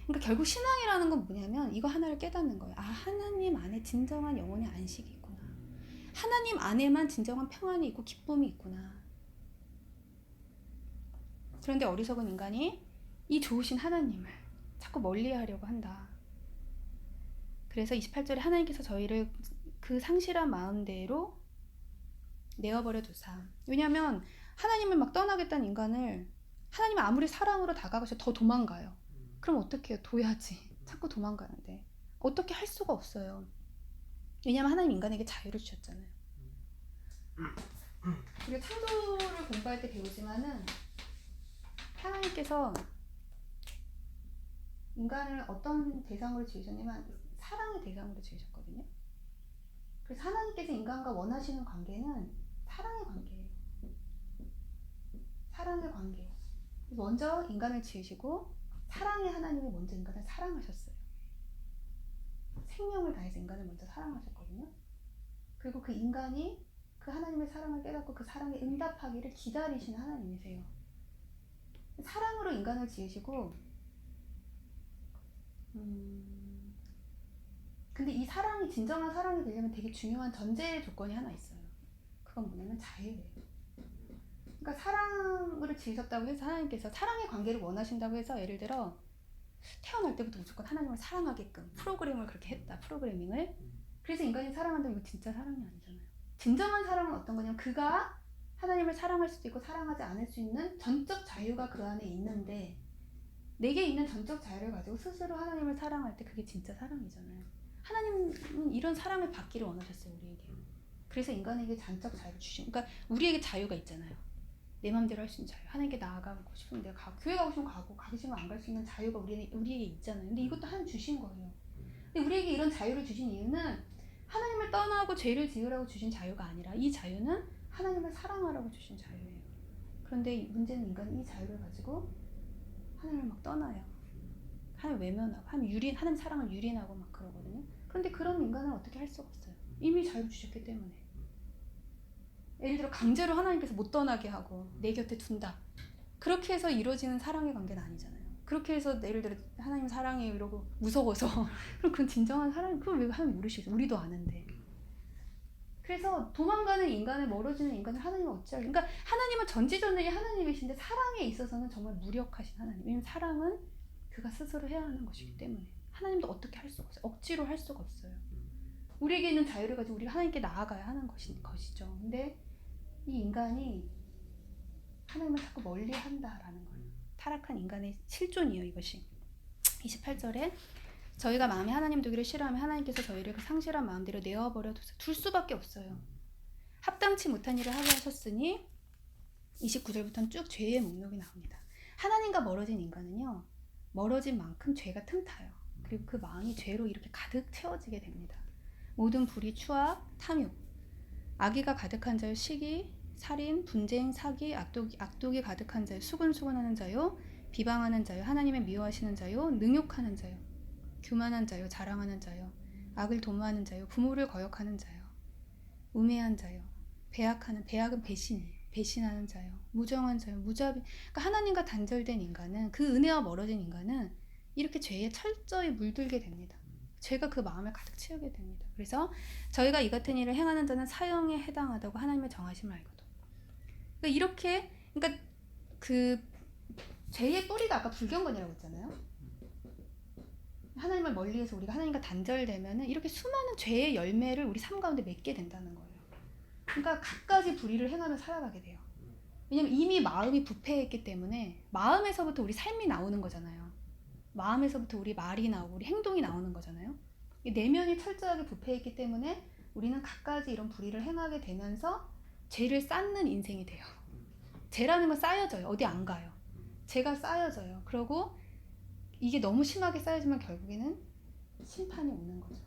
그러니까 결국 신앙이라는 건 뭐냐면 이거 하나를 깨닫는 거예요. 아, 하나님 안에 진정한 영혼의 안식이 있구나. 하나님 안에만 진정한 평안이 있고 기쁨이 있구나. 그런데 어리석은 인간이 이 좋으신 하나님을 자꾸 멀리하려고 한다. 그래서 28절에 하나님께서 저희를 그 상실한 마음대로 내어버려 두사. 왜냐하면 하나님을 막 떠나겠다는 인간을 하나님은 아무리 사랑으로 다가가셔도 더 도망가요. 그럼 어떻게 해요? 둬야지. 자꾸 도망가는데 어떻게 할 수가 없어요. 왜냐하면 하나님 인간에게 자유를 주셨잖아요. 우리가 창조를 공부할 때 배우지만은 하나님께서 인간을 어떤 대상으로 지으셨냐면 사랑의 대상으로 지으셨거든요. 그래서 하나님께서 인간과 원하시는 관계는 사랑의 관계예요. 사랑의 관계. 먼저 인간을 지으시고 사랑의 하나님이 먼저 인간을 사랑하셨어요. 생명을 다해서 인간을 먼저 사랑하셨거든요. 그리고 그 인간이 그 하나님의 사랑을 깨닫고 그 사랑에 응답하기를 기다리시는 하나님이세요. 사랑으로 인간을 지으시고, 근데 이 사랑이 진정한 사랑이 되려면 되게 중요한 전제 조건이 하나 있어요. 그건 뭐냐면 자유예요. 그러니까 사랑으로 지으셨다고 해서 하나님께서 사랑의 관계를 원하신다고 해서, 예를 들어 태어날 때부터 무조건 하나님을 사랑하게끔 프로그램을 그렇게 했다. 프로그래밍을. 그래서 인간이 사랑한다면 이거 진짜 사랑이 아니잖아요. 진정한 사랑은 어떤 거냐면 그가 하나님을 사랑할 수도 있고 사랑하지 않을 수 있는 전적 자유가 그 안에 있는데, 내게 있는 전적 자유를 가지고 스스로 하나님을 사랑할 때 그게 진짜 사랑이잖아요. 하나님은 이런 사랑을 받기를 원하셨어요, 우리에게. 그래서 인간에게 전적 자유를 주신, 그러니까 우리에게 자유가 있잖아요. 내 맘대로 할 수 있는 자유. 하나님께 나아가고 싶으면 내가 가고, 교회 가고 싶으면 가고, 가기 싫으면 안 갈 수 있는 자유가 우리에게 있잖아요. 근데 이것도 하나님 주신 거예요. 근데 우리에게 이런 자유를 주신 이유는 하나님을 떠나고 죄를 지으라고 주신 자유가 아니라, 이 자유는 하나님을 사랑하라고 주신 자유예요. 그런데 문제는 인간이 이 자유를 가지고 하나님을 막 떠나요. 하나님 외면하고, 하나님 사랑을 유린하고 막 그러거든요. 그런데 그런 인간은 어떻게 할 수가 없어요. 이미 자유를 주셨기 때문에. 예를 들어 강제로 하나님께서 못 떠나게 하고 내 곁에 둔다. 그렇게 해서 이루어지는 사랑의 관계는 아니잖아요. 그렇게 해서 예를 들어 하나님 사랑해요 이러고 무서워서 그럼 그건 진정한 사랑, 그럼 왜 하나님 모르시겠어요? 우리도 아는데. 그래서 도망가는 인간을, 멀어지는 인간을 하나님은 어찌하려. 그러니까 하나님은 전지전능의 하나님이신데 사랑에 있어서는 정말 무력하신 하나님. 왜냐면 사랑은 그가 스스로 해야 하는 것이기 때문에 하나님도 어떻게 할 수가 없어요. 억지로 할 수가 없어요. 우리에게 있는 자유를 가지고 우리가 하나님께 나아가야 하는 것이죠. 근데 이 인간이 하나님을 자꾸 멀리 한다라는 거예요. 타락한 인간의 실존이에요, 이것이. 28절에 저희가 마음에 하나님 두기를 싫어하면 하나님께서 저희를 그 상실한 마음대로 내어버려 둘 수밖에 없어요. 합당치 못한 일을 하게 하셨으니 29절부터는 쭉 죄의 목록이 나옵니다. 하나님과 멀어진 인간은요, 멀어진 만큼 죄가 틈타요. 그리고 그 마음이 죄로 이렇게 가득 채워지게 됩니다. 모든 불의, 추악, 탐욕, 악의가 가득한 자요, 시기, 살인, 분쟁, 사기, 악독이 가득한 자요, 수근수근하는 자요, 비방하는 자요, 하나님을 미워하시는 자요, 능욕하는 자요, 교만한 자요, 자랑하는 자요, 악을 도모하는 자요, 부모를 거역하는 자요, 우매한 자요, 배악은 배신이에요. 배신하는 자요, 무정한 자요, 무자비. 그러니까 하나님과 단절된 인간은, 그 은혜와 멀어진 인간은 이렇게 죄에 철저히 물들게 됩니다. 죄가 그 마음을 가득 채우게 됩니다. 그래서 저희가 이 같은 일을 행하는 자는 사형에 해당하다고 하나님의 정하심을 알거든. 그러니까 이렇게, 그러니까 그 죄의 뿌리가 아까 불경건이라고 했잖아요. 하나님을 멀리해서 우리가 하나님과 단절되면은 이렇게 수많은 죄의 열매를 우리 삶 가운데 맺게 된다는 거예요. 그러니까 갖가지 불의를 행하며 살아가게 돼요. 왜냐면 이미 마음이 부패했기 때문에 마음에서부터 우리 삶이 나오는 거잖아요. 마음에서부터 우리 말이 나오고 우리 행동이 나오는 거잖아요. 이 내면이 철저하게 부패했기 때문에 우리는 갖가지 이런 불의를 행하게 되면서 죄를 쌓는 인생이 돼요. 죄라는 건 쌓여져요. 어디 안 가요. 죄가 쌓여져요. 그러고 이게 너무 심하게 쌓여지면 결국에는 심판이 오는 거죠.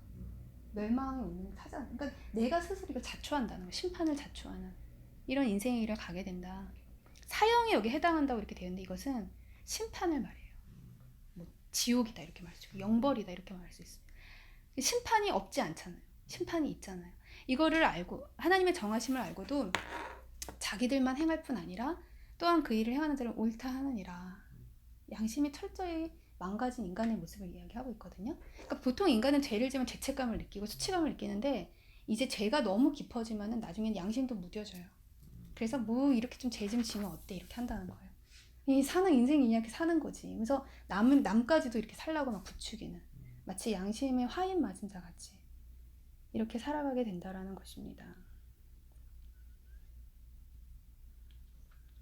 멸망이 오는 타자. 그러니까 내가 스스로 이걸 자초한다는 거, 심판을 자초하는 이런 인생의 길을 가게 된다. 사형이 여기 해당한다고 이렇게 되는데 이것은 심판을 말해요. 뭐 지옥이다 이렇게 말하죠. 영벌이다 이렇게 말할 수 있어요. 심판이 없지 않잖아요. 심판이 있잖아요. 이거를 알고 하나님의 정하심을 알고도 자기들만 행할 뿐 아니라 또한 그 일을 행하는 자를 옳다 하느니라. 양심이 철저히 망가진 인간의 모습을 이야기하고 있거든요. 그러니까 보통 인간은 죄를 지면 죄책감을 느끼고 수치감을 느끼는데 이제 죄가 너무 깊어지면은 나중엔 양심도 무뎌져요. 그래서 뭐 이렇게 좀 죄 좀 지면 어때 이렇게 한다는 거예요. 이 사는 인생이 이렇게 사는 거지. 그래서 남까지도 이렇게 살라고 막 부추기는, 마치 양심에 화인 맞은 자 같이 이렇게 살아가게 된다라는 것입니다.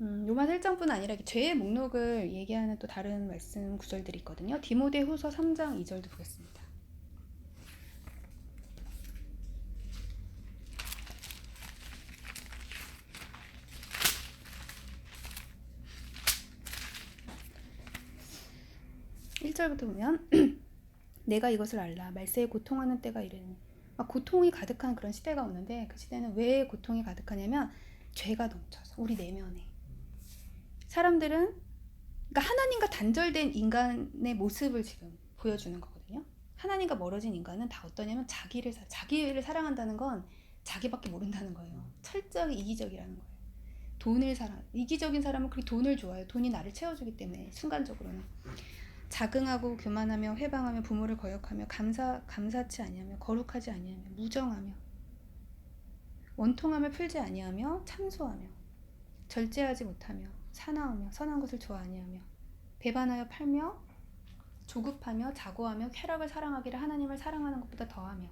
요만 1장뿐 아니라 죄의 목록을 얘기하는 또 다른 말씀 구절들이 있거든요. 디모데후서 3장 2절도 보겠습니다. (1절부터) 보면 내가 이것을 알라. 말세에 고통하는 때가 이르니. 막 고통이 가득한 그런 시대가 오는데 그 시대는 왜 고통이 가득하냐면 죄가 넘쳐서 우리 내면에 사람들은, 그러니까 하나님과 단절된 인간의 모습을 지금 보여주는 거거든요. 하나님과 멀어진 인간은 다 어떠냐면 자기를 사랑한다는 건 자기밖에 모른다는 거예요. 철저하게 이기적이라는 거예요. 돈을 이기적인 사람은 그렇게 돈을 좋아해요. 돈이 나를 채워주기 때문에 순간적으로는. 자긍하고 교만하며 회방하며 부모를 거역하며 감사치 아니하며 거룩하지 아니하며 무정하며 원통함을 풀지 아니하며 참소하며 절제하지 못하며 사나우며 선한 것을 좋아 아니하며 배반하여 팔며 조급하며 자고하며 쾌락을 사랑하기를 하나님을 사랑하는 것보다 더하며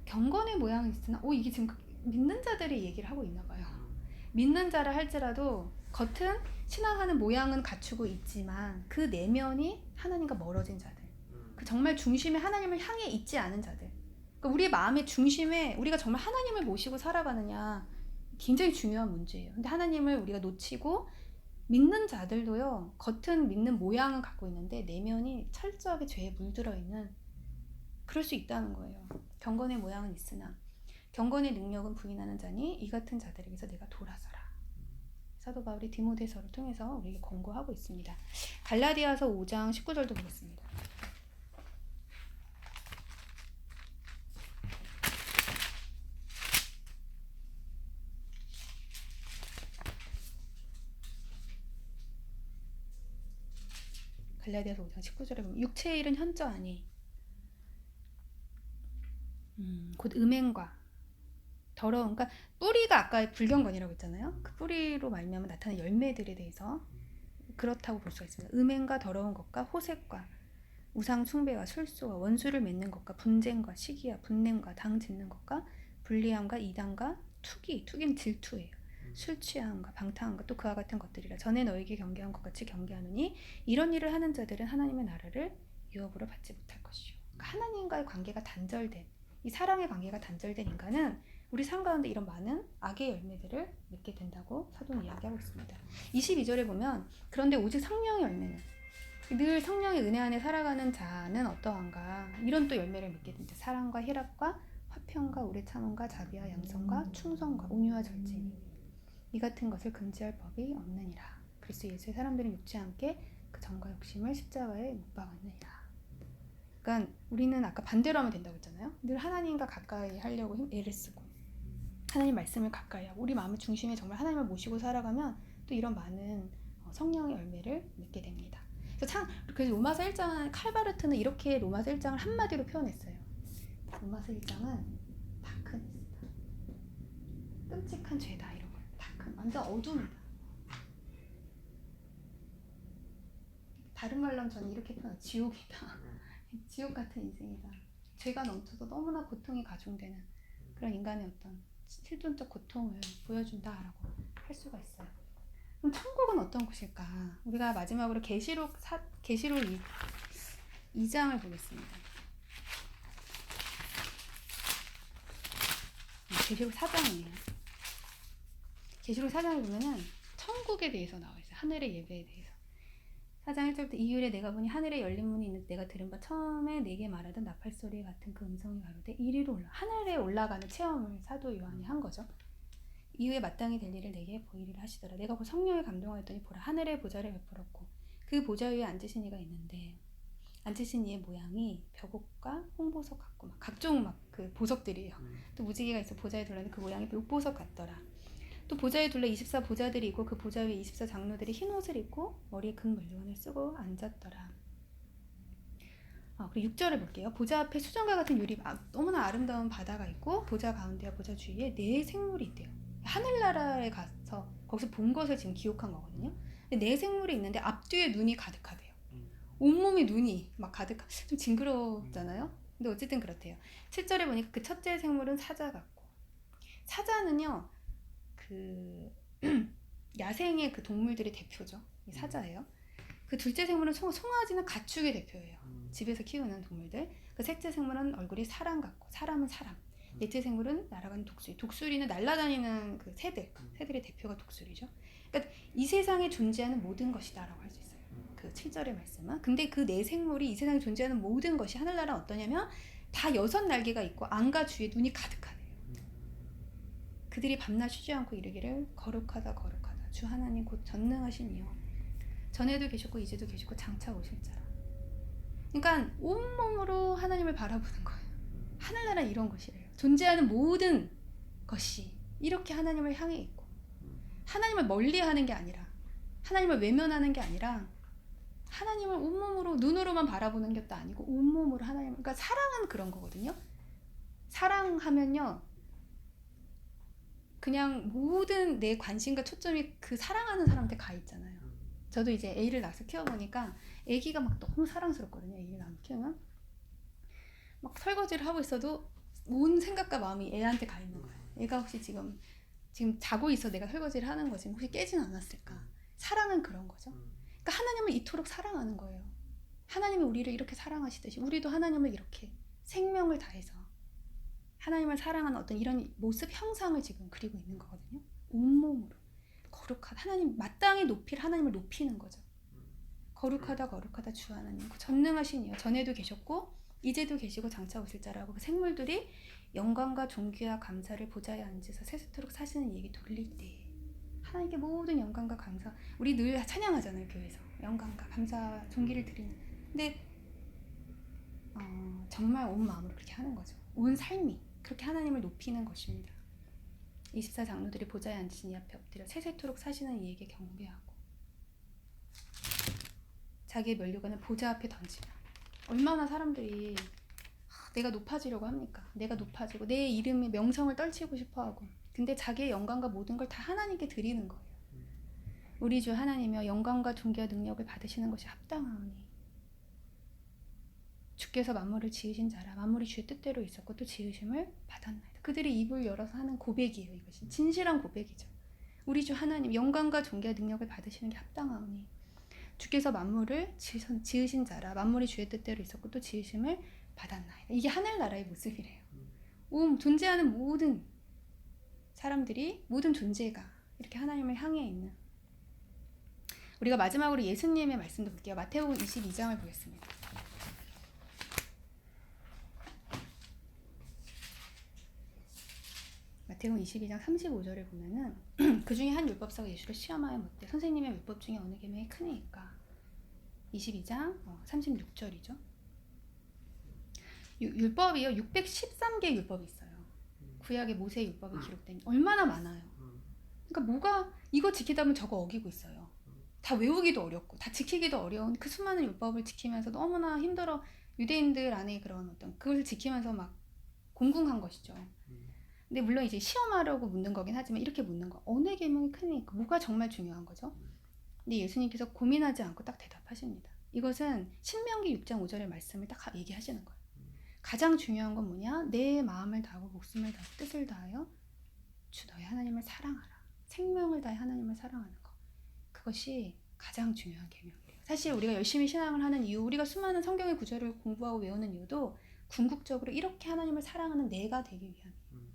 경건의 모양이 있으나 이게 지금 믿는 자들이 얘기를 하고 있나 봐요. 믿는 자라 할지라도 겉은 신앙하는 모양은 갖추고 있지만 그 내면이 하나님과 멀어진 자들, 그 정말 중심에 하나님을 향해 있지 않은 자들, 그러니까 우리의 마음의 중심에 우리가 정말 하나님을 모시고 살아가느냐 굉장히 중요한 문제예요. 근데 하나님을 우리가 놓치고 믿는 자들도요, 겉은 믿는 모양은 갖고 있는데 내면이 철저하게 죄에 물들어 있는, 그럴 수 있다는 거예요. 경건의 모양은 있으나 경건의 능력은 부인하는 자니 이 같은 자들에게서 내가 돌아서라. 사도 바울이 디모데서를 통해서 우리에게 권고하고 있습니다. 갈라디아서 5장 19절도 보겠습니다. 갈라디아서 5장 19절에 보면 육체의 일은 현저하니 곧 음행과 더러운, 그러니까 뿌리가 아까 불경건이라고 했잖아요. 그 뿌리로 말미암아 나타나는 열매들에 대해서 그렇다고 볼 수가 있습니다. 음행과 더러운 것과 호색과 우상 숭배와 술수와 원수를 맺는 것과 분쟁과 시기와 분냄과 당 짓는 것과 불리함과 이단과 투기는 질투예요. 술 취함과 방탕함과 또 그와 같은 것들이라. 전에 너에게 경계한 것 같이 경계하노니 이런 일을 하는 자들은 하나님의 나라를 유업으로 받지 못할 것이요. 그러니까 하나님과의 관계가 단절된, 이 사랑의 관계가 단절된 인간은 우리 삶 가운데 이런 많은 악의 열매들을 맺게 된다고 사도는 이야기하고 있습니다. 22절에 보면 그런데 오직 성령의 열매는, 늘 성령의 은혜 안에 살아가는 자는 어떠한가, 이런 또 열매를 맺게 됩니다. 사랑과 희락과 화평과 오래 참음과 자비와 양성과 충성과 온유와 절제니 이 같은 것을 금지할 법이 없느니라. 그리스도 예수의 사람들은 육체 함께 그 정과 욕심을 십자가에 못 박았느니라. 그러니까 우리는 아까 반대로 하면 된다고 했잖아요. 늘 하나님과 가까이 하려고 애를 쓰고 하나님 말씀을 가까이 하고 우리 마음의 중심에 정말 하나님을 모시고 살아가면 또 이런 많은 성령의 열매를 맺게 됩니다. 그래서 로마서 1장은 칼바르트는 이렇게 로마서 1장을 한마디로 표현했어요. 로마서 1장은 다크니스다. 끔찍한 죄다 이런 거. 다크 완전 어둠이다. 다른 말로 하면 저는 이렇게 표현해요. 지옥이다. 지옥 같은 인생이다. 죄가 넘쳐서 너무나 고통이 가중되는 그런 인간의 어떤 실존적 고통을 보여준다라고 할 수가 있어요. 그럼 천국은 어떤 곳일까? 우리가 마지막으로 계시록 2장을 보겠습니다. 계시록 4장이에요. 계시록 4장을 보면은 천국에 대해서 나와 있어요. 하늘의 예배에 대해서. 4장 1절부터 이후에 내가 보니 하늘에 열린 문이 있는데 내가 들은 바 처음에 내게 말하던 나팔 소리 같은 그 음성이 가로되 이리로 올라 하늘에 올라가는 체험을 사도 요한이 한 거죠. 이후에 마땅히 될 일을 내게 보이리라 하시더라. 내가 그 성령에 감동하였더니 보라 하늘의 보좌를 베풀었고 그 보좌 위에 앉으신 이가 있는데 앉으신 이의 모양이 벽옥과 홍보석 같고 막 각종 막 그 보석들이에요. 또 무지개가 있어 보좌에 둘러는 그 모양이 육보석 같더라. 또 보좌에 둘러 24 보좌들이 있고 그 보좌 위에 24 장로들이 흰 옷을 입고 머리에 금 물건을 쓰고 앉았더라. 그리고 6절을 볼게요. 보좌 앞에 수정과 같은 유리 너무나 아름다운 바다가 있고 보좌 가운데와 보좌 주위에 네 생물이 있대요. 하늘나라에 가서 거기서 본 것을 지금 기록한 거거든요. 근데 네 생물이 있는데 앞뒤에 눈이 가득하대요. 온몸이 눈이 막 좀 징그럽잖아요. 근데 어쨌든 그렇대요. 7절에 보니까 그 첫째 생물은 사자 같고 사자는요 그 야생의 그 동물들의 대표죠. 이 사자예요. 그 둘째 생물은 송아지는 가축의 대표예요. 집에서 키우는 동물들. 그 셋째 생물은 얼굴이 사람 같고 사람은 사람. 넷째 생물은 날아가는 독수리. 독수리는 날아다니는 그 새들의 대표가 독수리죠. 그러니까 이 세상에 존재하는 모든 것이다라고 할 수 있어요. 그 7절의 말씀은. 근데 그 네 생물이 이 세상에 존재하는 모든 것이 하늘나라 어떠냐면 다 6날개가 있고 안과 주에 눈이 가득하대요. 그들이 밤낮 쉬지 않고 이르기를 거룩하다 거룩하다 주 하나님 곧 전능하신 이여 전에도 계셨고 이제도 계시고 장차 오실 자라. 그러니까 온몸으로 하나님을 바라보는 거예요. 하늘나라 이런 것이래요. 존재하는 모든 것이 이렇게 하나님을 향해 있고 하나님을 멀리하는 게 아니라 하나님을 외면하는 게 아니라 하나님을 온몸으로 눈으로만 바라보는 것도 아니고 온몸으로 하나님을 그러니까 사랑은 그런 거거든요. 사랑하면요 그냥 모든 내 관심과 초점이 그 사랑하는 사람한테 가 있잖아요. 저도 이제 애를 낳아서 키워보니까 애기가 막 너무 사랑스럽거든요. 애기를 낳아 키우면 막 설거지를 하고 있어도 온 생각과 마음이 애한테 가 있는 거예요. 애가 혹시 지금 자고 있어 내가 설거지를 하는 거지 혹시 깨진 않았을까. 사랑은 그런 거죠. 그러니까 하나님을 이토록 사랑하는 거예요. 하나님이 우리를 이렇게 사랑하시듯이 우리도 하나님을 이렇게 생명을 다해서 하나님을 사랑하는 어떤 이런 모습 형상을 지금 그리고 있는 거거든요. 온몸으로 거룩하다 하나님 마땅히 높일 하나님을 높이는 거죠. 거룩하다 거룩하다 주 하나님 전능하신 이여 전에도 계셨고 이제도 계시고 장차 오실 자라고 그 생물들이 영광과 존귀와 감사를 보좌에 앉으서 세세토록 사시는 얘기 돌릴 때 하나님께 모든 영광과 감사 우리 늘 찬양하잖아요. 교회에서 영광과 감사 존귀를 드리는 근데 정말 온 마음으로 그렇게 하는 거죠. 온 삶이 그렇게 하나님을 높이는 것입니다. 24 장로들이 보좌에 앉으신 이 앞에 엎드려 세세토록 사시는 이에게 경배하고 자기의 면류관을 보좌 앞에 던지며 얼마나 사람들이 내가 높아지려고 합니까? 내가 높아지고 내 이름의 명성을 떨치고 싶어하고 근데 자기의 영광과 모든 걸 다 하나님께 드리는 거예요. 우리 주 하나님이여 영광과 존귀와 능력을 받으시는 것이 합당하오니 주께서 만물을 지으신 자라 만물이 주의 뜻대로 있었고 또 지으심을 받았나이다. 그들이 입을 열어서 하는 고백이에요. 이것이 진실한 고백이죠. 우리 주 하나님 영광과 존귀와 능력을 받으시는 게 합당하오니 주께서 만물을 지으신 자라 만물이 주의 뜻대로 있었고 또 지으심을 받았나이다. 이게 하늘나라의 모습이래요. 존재하는 모든 사람들이 모든 존재가 이렇게 하나님을 향해 있는 우리가 마지막으로 예수님의 말씀도 볼게요. 마태복음 22장을 보겠습니다. 마태복음 22장 35절을 보면은 그 중에 한 율법사가 예수를 시험하여 묻되 선생님의 율법 중에 어느 계명이 크니까 22장 36절이죠. 율법이요 613개의 율법이 있어요. 구약의 모세의 율법이 기록된 게 얼마나 많아요. 그러니까 뭐가 이거 지키다 보면 저거 어기고 있어요. 다 외우기도 어렵고 다 지키기도 어려운 그 수많은 율법을 지키면서 너무나 힘들어 유대인들 안에 그런 어떤 그걸 지키면서 막 공궁한 것이죠. 근데 물론 이제 시험하려고 묻는 거긴 하지만 이렇게 묻는 거 어느 계명이 크니까 뭐가 정말 중요한 거죠? 근데 예수님께서 고민하지 않고 딱 대답하십니다. 이것은 신명기 6장 5절의 말씀을 딱 얘기하시는 거예요. 가장 중요한 건 뭐냐? 내 마음을 다하고 목숨을 다하고 뜻을 다하여 주 너의 하나님을 사랑하라. 생명을 다해 하나님을 사랑하는 거. 그것이 가장 중요한 계명이에요. 사실 우리가 열심히 신앙을 하는 이유, 우리가 수많은 성경의 구절을 공부하고 외우는 이유도 궁극적으로 이렇게 하나님을 사랑하는 내가 되기 위함이에요.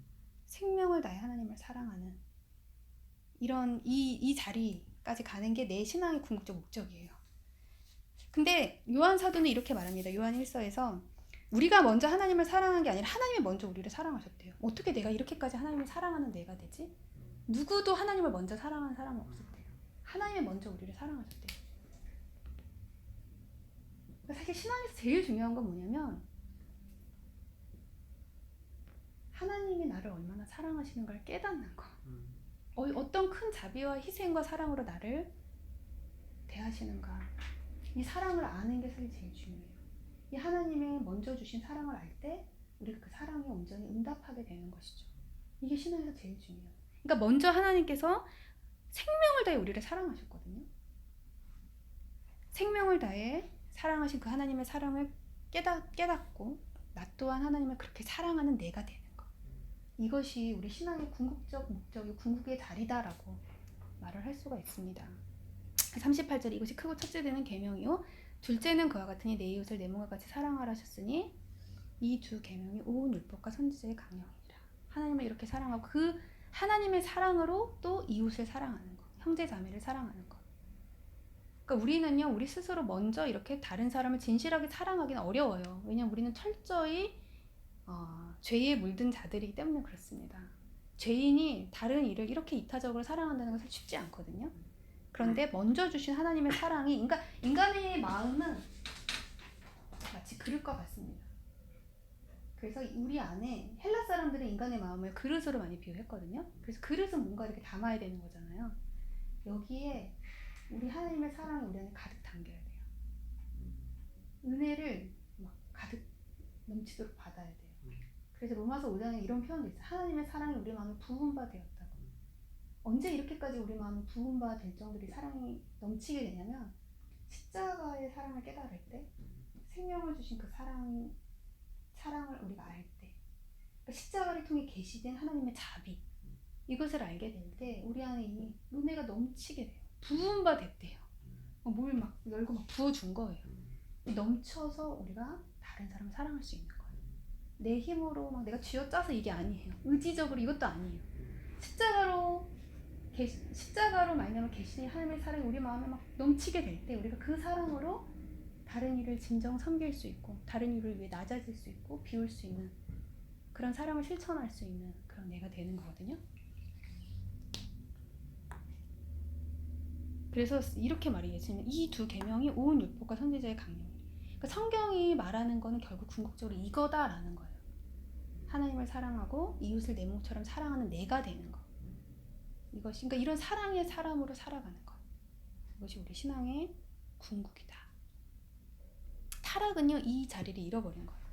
생명을 다해 하나님을 사랑하는 이런 이 자리까지 가는 게 내 신앙의 궁극적 목적이에요. 근데 요한 사도는 이렇게 말합니다. 요한 1서에서 우리가 먼저 하나님을 사랑한 게 아니라 하나님이 먼저 우리를 사랑하셨대요. 어떻게 내가 이렇게까지 하나님을 사랑하는 내가 되지? 누구도 하나님을 먼저 사랑하는 사람은 없었대요. 하나님이 먼저 우리를 사랑하셨대요. 그러니까 사실 신앙에서 제일 중요한 건 뭐냐면 하나님이 나를 얼마나 사랑하시는가를 깨닫는 거. 어떤 큰 자비와 희생과 사랑으로 나를 대하시는가. 이 사랑을 아는 게 사실 제일 중요해요. 이 하나님의 먼저 주신 사랑을 알 때 우리가 그 사랑에 온전히 응답하게 되는 것이죠. 이게 신앙에서 제일 중요해요. 그러니까 먼저 하나님께서 생명을 다해 우리를 사랑하셨거든요. 생명을 다해 사랑하신 그 하나님의 사랑을 깨닫고 나 또한 하나님을 그렇게 사랑하는 내가 되는 것. 이것이 우리 신앙의 궁극적 목적이 궁극의 자리다라고 말을 할 수가 있습니다. 38절 이것이 크고 첫째 되는 계명이요 둘째는 그와 같으니 내 이웃을 내 몸과 같이 사랑하라 하셨으니 이 두 계명이 온 율법과 선지자의 강령이라. 하나님을 이렇게 사랑하고 그 하나님의 사랑으로 또 이웃을 사랑하는 것, 형제 자매를 사랑하는 것. 그러니까 우리는요 우리 스스로 먼저 이렇게 다른 사람을 진실하게 사랑하기는 어려워요. 왜냐하면 우리는 철저히 죄에 물든 자들이기 때문에 그렇습니다. 죄인이 다른 이를 이렇게 이타적으로 사랑한다는 것은 쉽지 않거든요. 그런데 먼저 주신 하나님의 사랑이 인간의 마음은 마치 그릇과 같습니다. 그래서 우리 안에 헬라 사람들은 인간의 마음을 그릇으로 많이 비유했거든요. 그래서 그릇은 뭔가 이렇게 담아야 되는 거잖아요. 여기에 우리 하나님의 사랑이 우리 안에 가득 담겨야 돼요. 은혜를 막 가득 넘치도록 받아야 돼요. 그래서 로마서 5장에 이런 표현도 있어요. 하나님의 사랑이 우리 마음에 부은 바 되었다고. 언제 이렇게까지 우리 마음이 부은 바 될 정도로 사랑이 넘치게 되냐면 십자가의 사랑을 깨달을 때 생명을 주신 그 사랑을 우리가 알 때 그러니까 십자가를 통해 계시된 하나님의 자비 이것을 알게 될 때 우리 안에 이 은혜가 넘치게 돼요. 부은 바 됐대요. 뭘 막 열고 막 부어준 거예요. 넘쳐서 우리가 다른 사람을 사랑할 수 있는 거예요. 내 힘으로 막 내가 쥐어짜서 이게 아니에요. 의지적으로 이것도 아니에요. 십자가로 말미암아 계시는 하나님의 사랑이 우리 마음에 막 넘치게 될 때 우리가 그 사랑으로 다른 이를 진정 섬길 수 있고 다른 이를 위해 낮아질 수 있고 비울 수 있는 그런 사랑을 실천할 수 있는 그런 내가 되는 거거든요. 그래서 이렇게 말해요. 이 두 계명이 온 율법과 선지자의 강령. 그러니까 성경이 말하는 거는 결국 궁극적으로 이거다라는 거예요. 하나님을 사랑하고 이웃을 내 몸처럼 사랑하는 내가 되는 거. 이것이 그러니까 이런 사랑의 사람으로 살아가는 것. 이것이 우리 신앙의 궁극이다. 타락은요 이 자리를 잃어버린 거예요.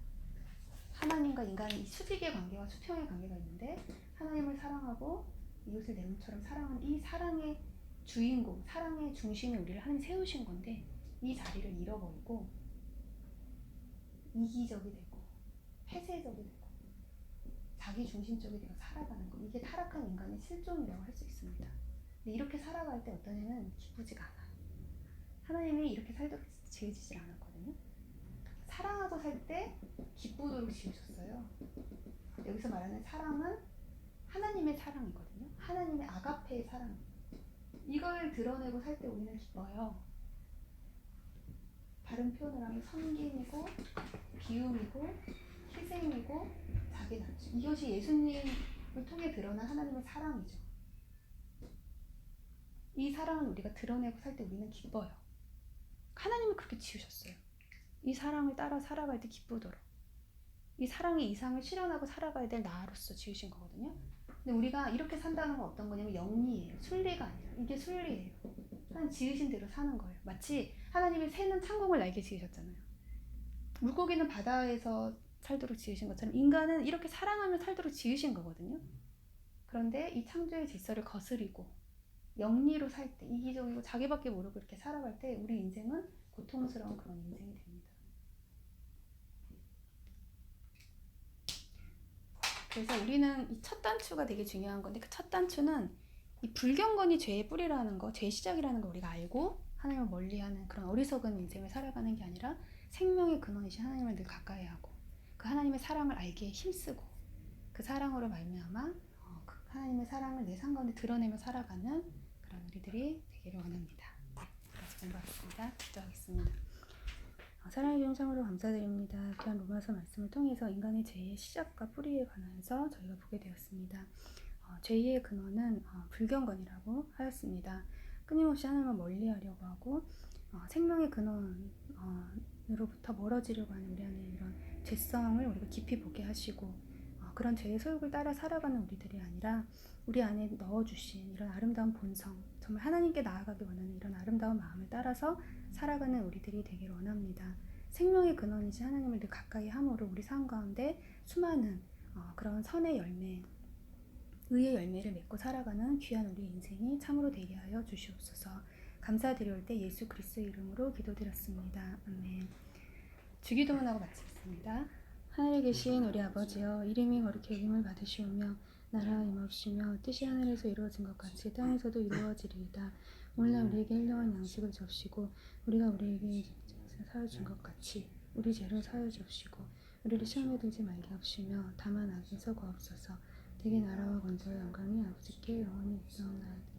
하나님과 인간의 이 수직의 관계와 수평의 관계가 있는데 하나님을 사랑하고 이웃을 내 몸처럼 사랑하는 이 사랑의 주인공, 사랑의 중심에 우리를 하나님 세우신 건데 이 자리를 잃어버리고 이기적이 되고 폐쇄적이 되고 자기 중심적이 되어 살아가는 거 이게 타락한 인간의 실존이라고 할 수 있습니다. 근데 이렇게 살아갈 때 어떤 애는 기쁘지가 않아요. 하나님이 이렇게 살도록 지으시질 않았거든요. 사랑하고 살 때 기쁘도록 지으셨어요. 여기서 말하는 사랑은 하나님의 사랑이거든요. 하나님의 아가페의 사랑. 이걸 드러내고 살 때 우리는 기뻐요. 다른 표현을 하면 섬김이고 비움이고 희생이고 자기 낮춤. 이것이 예수님을 통해 드러난 하나님의 사랑이죠. 이 사랑을 우리가 드러내고 살 때 우리는 기뻐요. 하나님은 그렇게 지으셨어요. 이 사랑을 따라 살아갈 때 기쁘도록. 이 사랑의 이상을 실현하고 살아가야 될 나로서 지으신 거거든요. 근데 우리가 이렇게 산다는 건 어떤 거냐면 영리예요. 순리가 아니라 이게 순리예요. 하나님 지으신 대로 사는 거예요. 마치 하나님이 새는 창공을 날게 지으셨잖아요. 물고기는 바다에서 살도록 지으신 것처럼 인간은 이렇게 사랑하며 살도록 지으신 거거든요. 그런데 이 창조의 질서를 거스리고 영리로 살 때, 이기적이고 자기밖에 모르고 이렇게 살아갈 때 우리 인생은 고통스러운 그런 인생이 됩니다. 그래서 우리는 이 첫 단추가 되게 중요한 건데 그 첫 단추는 이 불경건이 죄의 뿌리라는 거, 죄의 시작이라는 걸 우리가 알고 하나님을 멀리하는 그런 어리석은 인생을 살아가는 게 아니라 생명의 근원이신 하나님을 늘 가까이 하고 그 하나님의 사랑을 알기에 힘쓰고 그 사랑으로 말미암아 그 하나님의 사랑을 내 삶 가운데 드러내며 살아가는 그런 우리들이 되기를 원합니다. 같이 공부하겠습니다. 기도하겠습니다. 사랑의 영상으로 감사드립니다. 귀한 로마서 말씀을 통해서 인간의 죄의 시작과 뿌리에 관해서 저희가 보게 되었습니다. 죄의 근원은 불경건이라고 하였습니다. 끊임없이 하나님을 멀리하려고 하고 생명의 근원으로부터 멀어지려고 하는 우리 안에 이런 죄성을 우리가 깊이 보게 하시고 그런 죄의 소욕을 따라 살아가는 우리들이 아니라 우리 안에 넣어주신 이런 아름다운 본성, 정말 하나님께 나아가기 원하는 이런 아름다운 마음을 따라서 살아가는 우리들이 되기를 원합니다. 생명의 근원이신 하나님을 늘 가까이 함으로 우리 삶 가운데 수많은 그런 선의 열매, 의의 열매를 맺고 살아가는 귀한 우리 인생이 참으로 되게 하여 주시옵소서. 감사드릴 때 예수 그리스도의 이름으로 기도드렸습니다. 아멘. 주기도문 하고 마치겠습니다. 하늘에 계신 우리 아버지여, 이름이 거룩히 여김을 받으시오며 나라가 임하옵시며 뜻이 하늘에서 이루어진 것 같이 땅에서도 이루어지리이다. 오늘날 우리에게 일용할 양식을 접시고 우리가 우리에게 사여준 것 같이 우리 죄를 사여 주옵시고 우리를 시험에 들지 말게 하옵시며 다만 악에서 구하옵소서. 되게 나라와 권세와 영광이 아버지께 영원히 있사옵나이다.